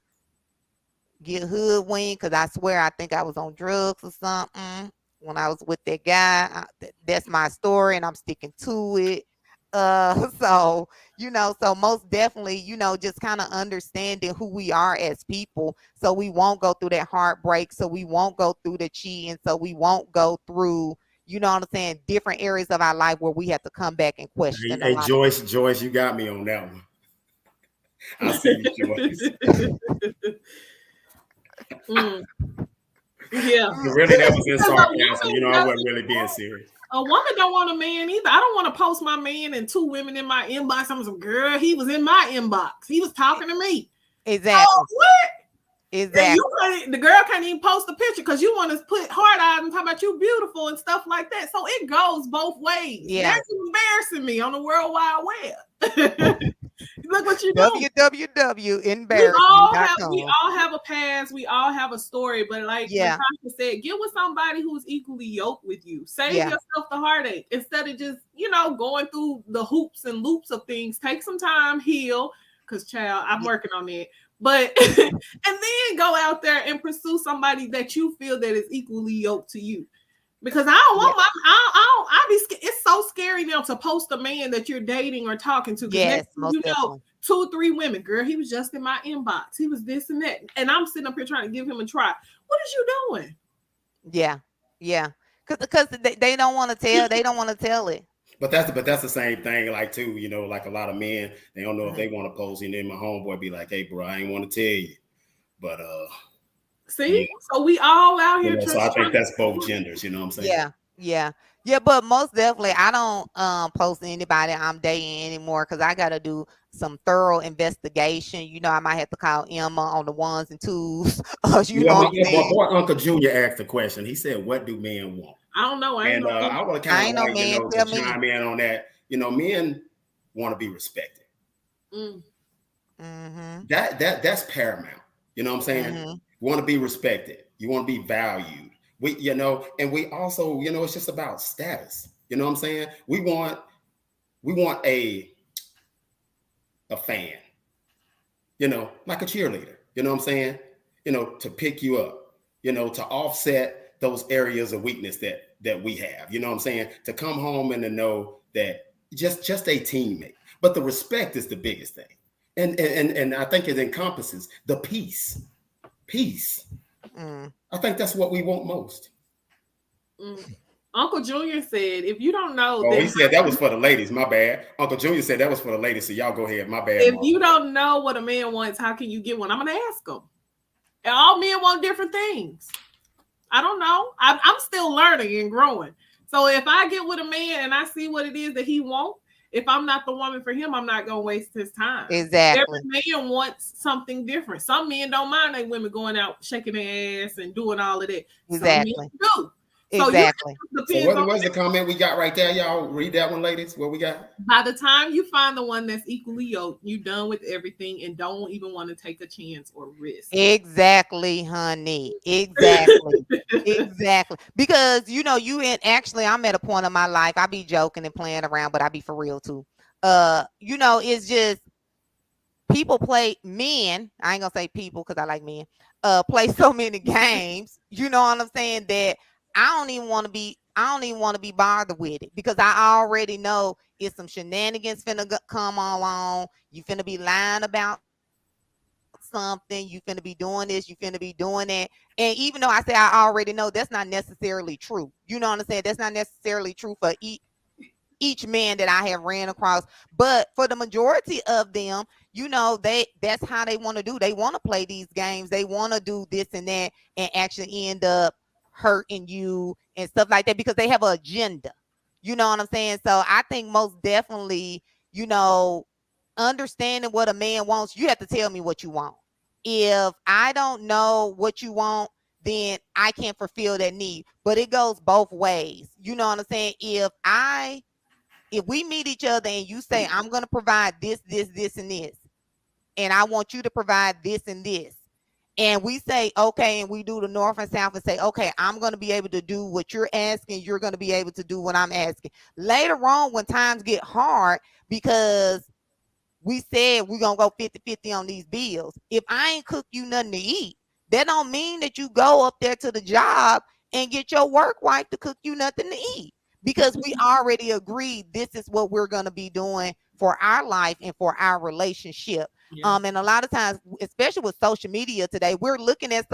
get hoodwinked because I swear I think I was on drugs or something when I was with that guy. That's my story and I'm sticking to it. So most definitely, just kind of understanding who we are as people, so we won't go through that heartbreak, so we won't go through the cheating, so we won't go through, you know what I'm saying, different areas of our life where we have to come back and question a Hey, lot of things. Joyce, you got me on that one. I see you, Joyce. Yeah. Really, that was in Because sarcasm. I wasn't really being serious. A woman don't want a man either. I don't want to post my man and two women in my inbox. I'm some girl. He was in my inbox. He was talking to me. Exactly. Oh, what? Exactly. And the girl can't even post a picture because you want to put hard eyes and talk about you beautiful and stuff like that. So it goes both ways. Yeah. That's embarrassing me on the World Wide Web. Look what you do. www.embarrassme.com. We all have a past. We all have a story. But like Natasha said, get with somebody who's equally yoked with you. Save yourself the heartache instead of just going through the hoops and loops of things. Take some time, heal. Because child, I'm working on it. But and then go out there and pursue somebody that you feel that is equally yoked to you. Because I don't Yeah. want my, I be scared. It's so scary now to post a man that you're dating or talking to. Because next Yes, thing most you know, definitely. 2 or 3 women, girl, he was just in my inbox. He was this and that. And I'm sitting up here trying to give him a try. What is you doing? Yeah. Yeah. Cause they don't want to tell. They don't want to tell it. But that's the same thing, like too, like a lot of men, they don't know if Mhm. they want to post, and then my homeboy be like, "Hey, bro, I ain't want to tell you, but yeah, See? So we all out here so I just think trying to that's both genders, you know what I'm saying? Yeah, yeah, yeah. But most definitely, I don't post anybody I'm dating anymore because I gotta do some thorough investigation. I might have to call Emma on the ones and twos. You Yeah, know my, what I'm my saying? boy Uncle Junior asked a question. He said, "What do men want?" I don't know. I ain't And no I would kind I of ain't no like, man. to Tell me. chime in on that. Men want to be respected. mm, Mm-hmm. That's paramount. You know what I'm saying? Mm-hmm. You want to be respected. You want to be valued. And we also, it's just about status. You know what I'm saying? We want a fan, like a cheerleader. You know what I'm saying? To pick you up, to offset those areas of weakness that we have. You know what I'm saying? To come home and to know that just a teammate. But the respect is the biggest thing. And I think it encompasses the peace. Peace. Mm. I think that's what we want most. mm. Uncle Junior said, if you don't know Oh, that he said that was for the ladies. My bad. Uncle Junior said that was for the ladies. So y'all go ahead. My bad, if Mark. you don't know what a man wants, how can you get one? I'm gonna ask him. And all men want different things. I don't know. I'm still learning and growing. So if I get with a man and I see what it is that he wants, if I'm not the woman for him, I'm not gonna waste his time. Exactly. Every man wants something different. Some men don't mind their women going out shaking their ass and doing all of that. Some men Exactly. do. So you Exactly. it So depends on what's the comment we got right there? Y'all read that one, ladies. What we got? by the time you find the one that's equally yoked, you done with everything and don't even want to take a chance or risk. Exactly, honey. Exactly. Exactly. Because you and actually I'm at a point in my life. I be joking and playing around, but I be for real too. It's just people play men. I ain't gonna say people because I like men. Play so many games. You know what I'm saying? That I don't even want to be. I don't even want to be bothered with it because I already know it's some shenanigans finna come along. You finna be lying about something. You finna be doing this. You finna be doing that. And even though I say I already know, that's not necessarily true. You know what I'm saying? That's not necessarily true for each man that I have ran across. But for the majority of them, that's how they want to do. They want to play these games. They want to do this and that and actually end up hurting you and stuff like that because they have an agenda. You know what I'm saying? So I think most definitely, you know, understanding what a man wants, you have to tell me what you want. If I don't know what you want, then I can't fulfill that need. But it goes both ways. You know what I'm saying? If we meet each other and you say, I'm going to provide this, this, this, and this, and I want you to provide this and this, and we say, okay, and we do the north and south and say, okay, I'm going to be able to do what you're asking. You're going to be able to do what I'm asking. Later on, when times get hard, because we said we're gonna go 50-50 on these bills. If I ain't cook you nothing to eat, that don't mean that you go up there to the job and get your work wife to cook you nothing to eat. Because we already agreed this is what we're gonna be doing for our life and for our relationship. Yeah. And a lot of times, especially with social media today, we're looking at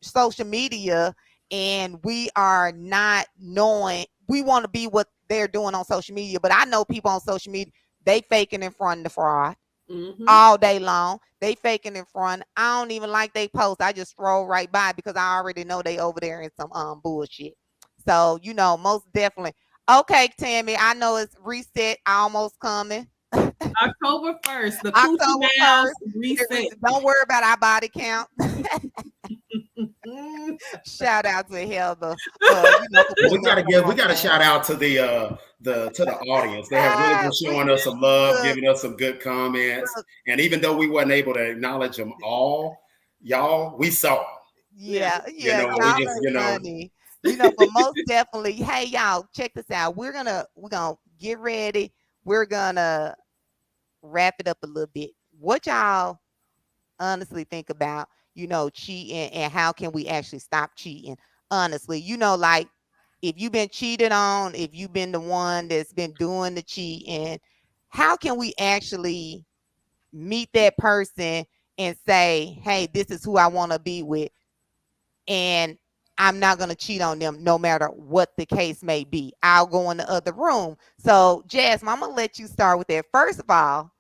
social media and we are not knowing we want to be what they're doing on social media. But I know people on social media, they faking in front of the fraud Mm-hmm. all day long. They faking in front. I don't even like they post. I just scroll right by because I already know they over there in some bullshit. So, most definitely. Okay, Tammy, I know it's reset almost coming. October 1st, the Coochie October Mouse 1st. reset. Don't worry about our body count. Mm, Shout out to Heather for Well, we putting us gotta on give we one gotta thing. shout out to the audience. They have really been Which showing us some love, look, giving us some good comments. look, And even though we wasn't able to acknowledge them all, y'all, we saw 'em. yeah. yeah, yeah, We y'all just, are funny. But most definitely, hey y'all, check this out. We're gonna get ready. We're gonna wrap it up a little bit. What y'all honestly think about, cheating and how can we actually stop cheating? Honestly, like if you've been cheated on, if you've been the one that's been doing the cheating, how can we actually meet that person and say, hey, this is who I want to be with, and I'm not going to cheat on them no matter what the case may be. I'll go in the other room. So, Jasmine, I'm going to let you start with that. First of all,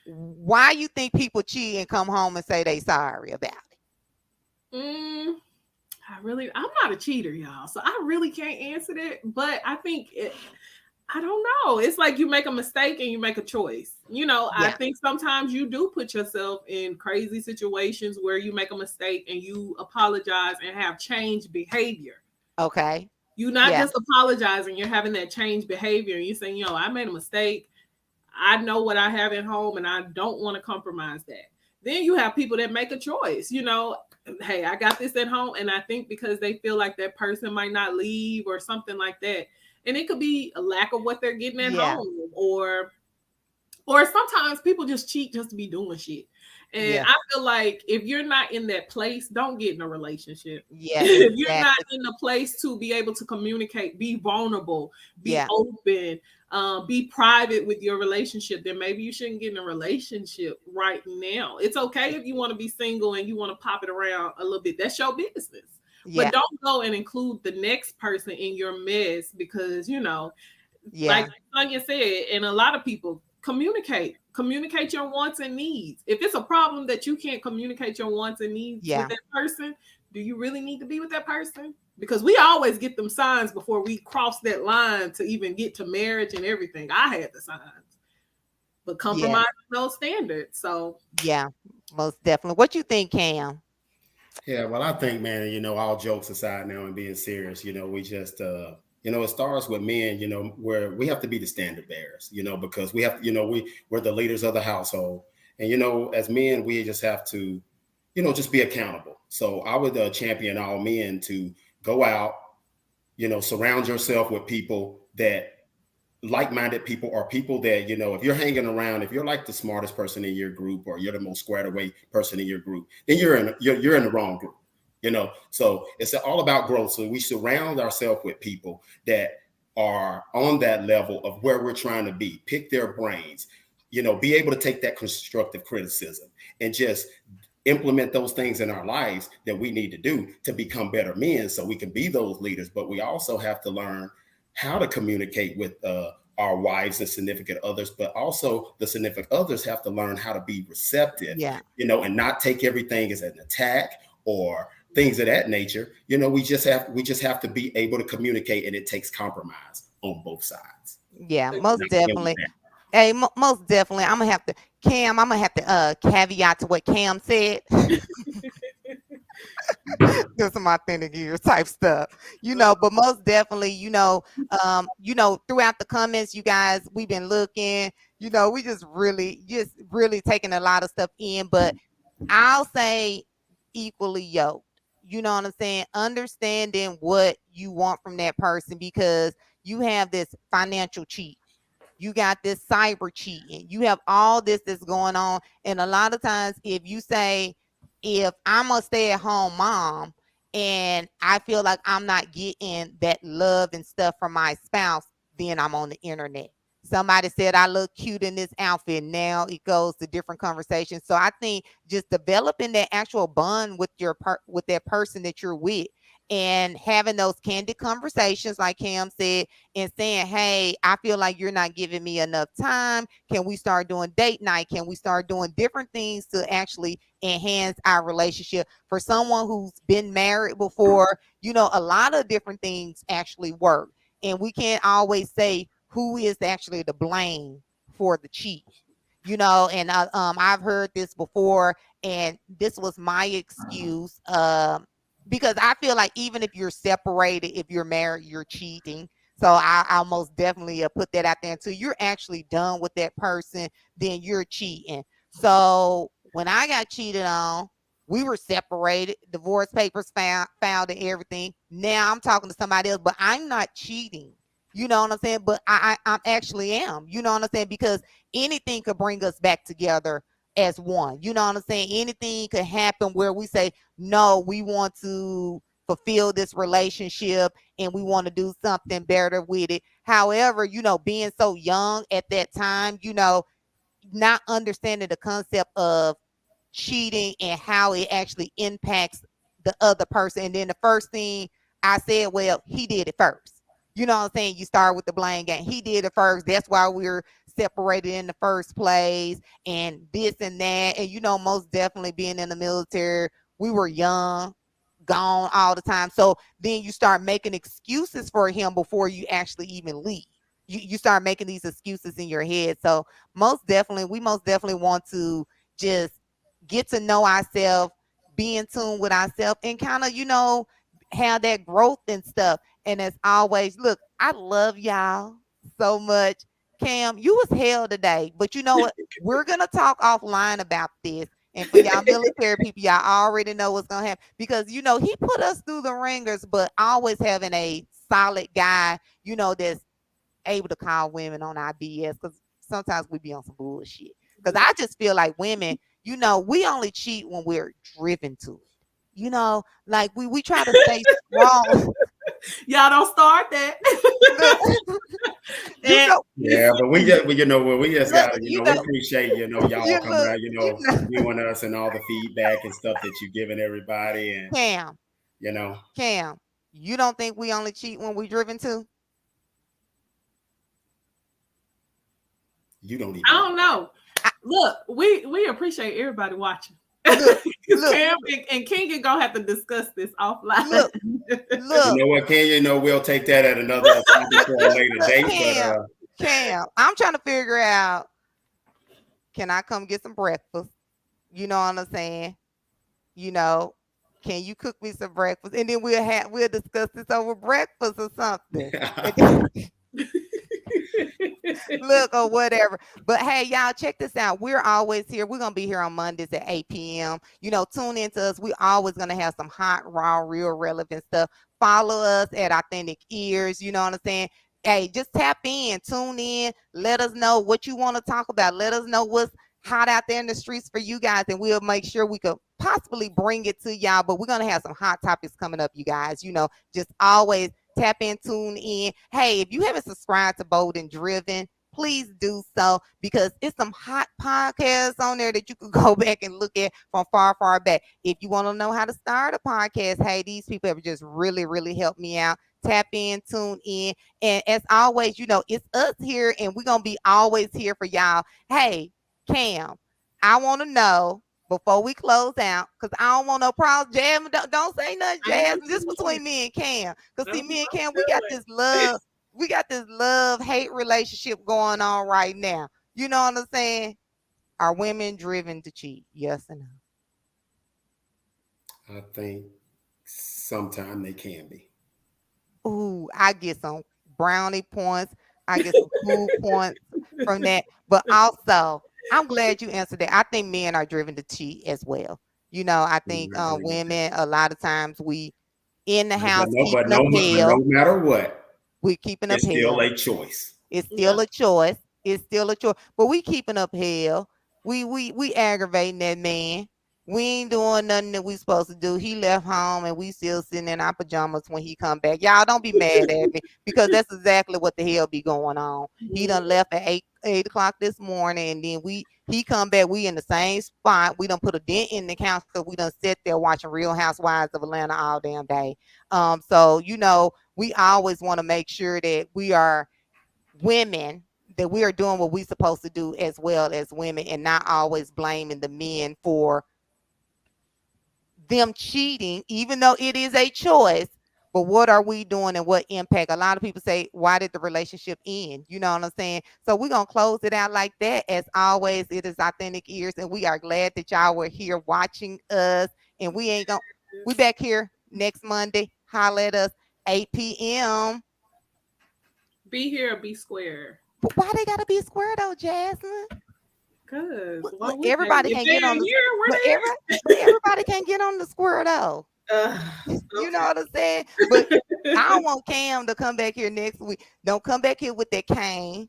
why you think people cheat and come home and say they sorry about it? I'm not a cheater, y'all. So I really can't answer that. But I don't know. It's like you make a mistake and you make a choice. I Yeah. think sometimes you do put yourself in crazy situations where you make a mistake and you apologize and have changed behavior. Okay. You're not Yeah. just apologizing, you're having that changed behavior and you're saying, I made a mistake. I know what I have at home and I don't want to compromise that. Then you have people that make a choice, hey, I got this at home. And I think because they feel like that person might not leave or something like that. And it could be a lack of what they're getting at Yeah. home, or sometimes people just cheat just to be doing shit. And Yeah. I feel like if you're not in that place, don't get in a relationship. Yeah. If you're not Exactly. in the place to be able to communicate, be vulnerable, be Yeah. open, be private with your relationship, then maybe you shouldn't get in a relationship right now. It's okay if you want to be single and you want to pop it around a little bit. That's your business. But Yeah. don't go and include the next person in your mess because, like Yeah. Sonia said, and a lot of people communicate your wants and needs. If it's a problem that you can't communicate your wants and needs with Yeah. that person, do you really need to be with that person? Because we always get them signs before we cross that line to even get to marriage and everything. I had the signs, but Yeah. compromising those standards. So Yeah. Most definitely. What you think, Cam? Yeah, well, I think, man, all jokes aside now and being serious, we just, it starts with men, where we have to be the standard bearers, because we have, we're the leaders of the household. And, as men, we just have to, just be accountable. So I would champion all men to go out, surround yourself with people that like-minded people, or people that, if you're hanging around, if you're like the smartest person in your group, or you're the most squared away person in your group, then you're in the wrong group. So it's all about growth. So we surround ourselves with people that are on that level of where we're trying to be, pick their brains, be able to take that constructive criticism and just implement those things in our lives that we need to do to become better men so we can be those leaders. But we also have to learn how to communicate with our wives and significant others, but also the significant others have to learn how to be receptive, Yeah. and not take everything as an attack or things of that nature. We just have to be able to communicate, and it takes compromise on both sides. Yeah. agree. Most definitely. Hey, most definitely. I'm gonna have to, Cam. I'm gonna have to caveat to what Cam said. Do some authentic years type stuff, but most definitely, throughout the comments, you guys, we've been looking, we just really taking a lot of stuff in, but I'll say equally yoked. You know what I'm saying? Understanding what you want from that person, because you have this financial cheat. You got this cyber cheating. You have all this that's going on. And a lot of times, if you say, if I'm a stay at home mom and I feel like I'm not getting that love and stuff from my spouse, then I'm on the internet. Somebody said I look cute in this outfit. Now it goes to different conversations. So I think just developing that actual bond with with that person that you're with, and having those candid conversations, like Cam said, and saying, hey, I feel like you're not giving me enough time. Can we start doing date night? Can we start doing different things to actually enhance our relationship? For someone who's been married before, a lot of different things actually work. And we can't always say who is actually to blame for the cheat. And I've heard this before, and this was my excuse. Because I feel like even if you're separated, if you're married, you're cheating. So I'll most definitely put that out there. Until you're actually done with that person, then you're cheating. So when I got cheated on, we were separated, divorce papers found and everything. Now I'm talking to somebody else, but I'm not cheating. You know what I'm saying? But I actually am. You know what I'm saying? Because anything could bring us back together as one. You know what I'm saying? Anything could happen where we say, no, we want to fulfill this relationship and we want to do something better with it. However, being so young at that time, not understanding the concept of cheating and how it actually impacts the other person. And then the first thing I said, well, he did it first. You know what I'm saying? You start with the blame game. He did it first. That's why we're separated in the first place, and this and that. And most definitely being in the military, we were young, gone all the time. So then you start making excuses for him before you actually even leave. You start making these excuses in your head. So we most definitely want to just get to know ourselves, be in tune with ourselves, and kind of, have that growth and stuff. And as always, look, I love y'all so much. Cam, you was hell today, but you know what? We're gonna talk offline about this. And for y'all military people, y'all already know what's gonna happen because he put us through the ringers, but always having a solid guy, that's able to call women on our BS because sometimes we be on some bullshit. Because I just feel like women, we only cheat when we're driven to it. Like we try to stay strong. Y'all don't start that. you know, Yeah, but we just, you know, we just look, gotta, we appreciate, y'all you coming look, out, viewing us and all the feedback and stuff that you're giving everybody, and Cam, you know, Cam, you don't think we only cheat when we're driven to? you don't I even know. don't know. Look, we appreciate everybody watching. Look, Because look, Cam and King are gonna have to discuss this offline. look, You look, know what, Ken? We'll take that at another topic for a later look, date. But Cam. I'm trying to figure out. Can I come get some breakfast? You know what I'm saying? You know, can you cook me some breakfast? And then we'll discuss this over breakfast or something. Look, or whatever. But hey, y'all, check this out. We're always here. We're gonna be here on Mondays at 8 p.m. Tune into us. We're always gonna have some hot, raw, real relevant stuff. Follow us at Authentic Ears. You know what I'm saying? Hey, just tap in, tune in, let us know what you want to talk about. Let us know what's hot out there in the streets for you guys, and we'll make sure we could possibly bring it to y'all. But we're gonna have some hot topics coming up, you guys. Just always tap in, tune in. Hey, if you haven't subscribed to Bold and Driven, please do so because it's some hot podcasts on there that you could go back and look at from far, far back. If you want to know how to start a podcast, hey, these people have just really, really helped me out. Tap in, tune in. And as always, it's us here and we're going to be always here for y'all. Hey, Cam, I want to know before we close out, because I don't want no problems. Jasmine, don't say nothing, Jasmine. This between me and Cam. Because see, me and Cam, we got this love hate relationship going on right now. You know what I'm saying? Are women driven to cheat? Yes or no? I think sometimes they can be. Ooh, I get some brownie points. I get some cool points from that. But also, I'm glad you answered that. I think men are driven to cheat as well. I think I agree with that. women, a lot of times we in the But house no, keeping up but no hell. matter what, We keeping up it's still hell. a choice. It's Yeah. still a choice. It's still a choice. But we keeping up hell. We aggravating that man. We ain't doing nothing that we supposed to do. He left home and we still sitting in our pajamas when he come back. Y'all don't be mad at me because that's exactly what the hell be going on. He done left at 8 o'clock this morning and then he come back. We in the same spot. We done put a dent in the couch because we done sit there watching Real Housewives of Atlanta all damn day. So we always want to make sure that we are women, that we are doing what we supposed to do as well as women and not always blaming the men for them cheating, even though it is a choice. But what are we doing and what impact? A lot of people say, why did the relationship end? You know what I'm saying? So we're going to close it out like that. As always, it is Authentic Ears, and we are glad that y'all were here watching us. And we back here next Monday. Holla at us, 8 p.m. Be here or be square. But why they got to be square though, Jasmine? Cause why Look, would they? everybody If can get they're on the here, we're but there. everybody can get on the square though. You know Okay. what I'm saying? But I don't want Cam to come back here next week. Don't come back here with that cane.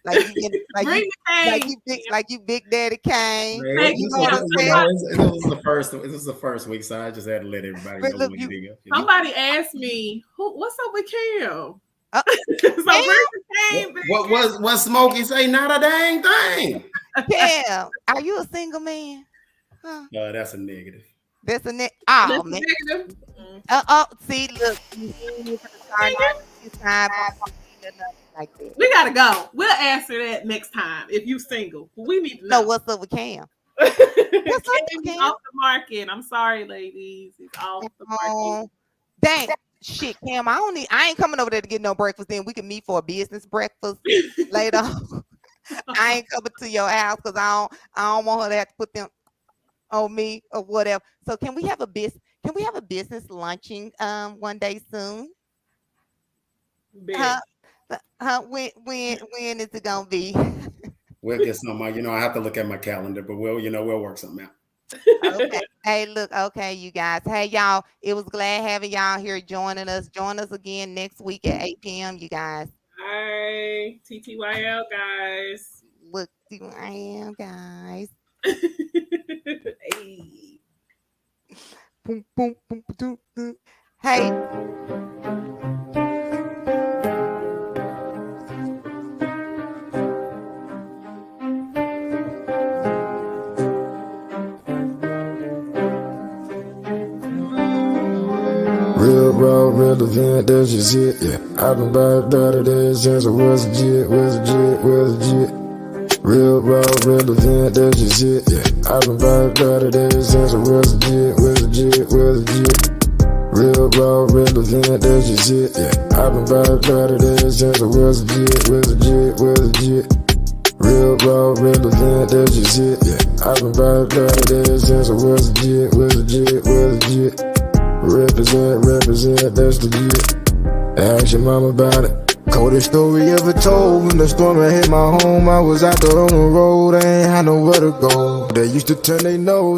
like you in, Bring the cane. like you Big Daddy Kane. Man, Thank You you, know what Kim. I'm saying? this was the first. This was the first week, so I just had to let everybody But know look, what you, it is. Somebody asked me, "What's up with Kim?" uh, So bring the cane back. What Smokey say? Not a dang thing. Cam, are you a single man? Huh? That's a negative. That's a net. Oh That's man. negative. Mm. See, look, you ain't gonna start this time. Nothing like that. We gotta go. We'll answer that next time if you single. We need to No, know. what's up with Cam? Cam What's up with is Cam? off the market. I'm sorry, ladies. He's off the market. Oh, dang. Shit, Cam, I ain't coming over there to get no breakfast. Then we can meet for a business breakfast later. I ain't coming to your house because I don't want her to have to put them on me or whatever. So can we have a business lunching one day soon? Bet. When is it gonna be? We'll get something out. I have to look at my calendar, but we'll work something out. Okay. Hey, look, okay, you guys. Hey, y'all. It was glad having y'all here joining us. Join us again next week at 8 p.m., you guys. Hi, TTYL guys. Look, who I am, guys. Hey. Boom, boom, boom, boom, boom. Hey. Real raw, real event, that's just it, yeah. I've been vibed out of there since I was legit. Real raw, real event, that's just it, yeah. I've been vibed out of there since I was legit. Real raw, real event, that's just it, yeah. I've been vibed out of there since I was legit. Real raw, real event, that's just it, yeah. I've been vibed out of there since I was legit. Represent, that's legit. Ask your mom about it. Coldest story ever told. When the storm had hit my home, I was out there on the road. I ain't had nowhere to go. They used to turn their nose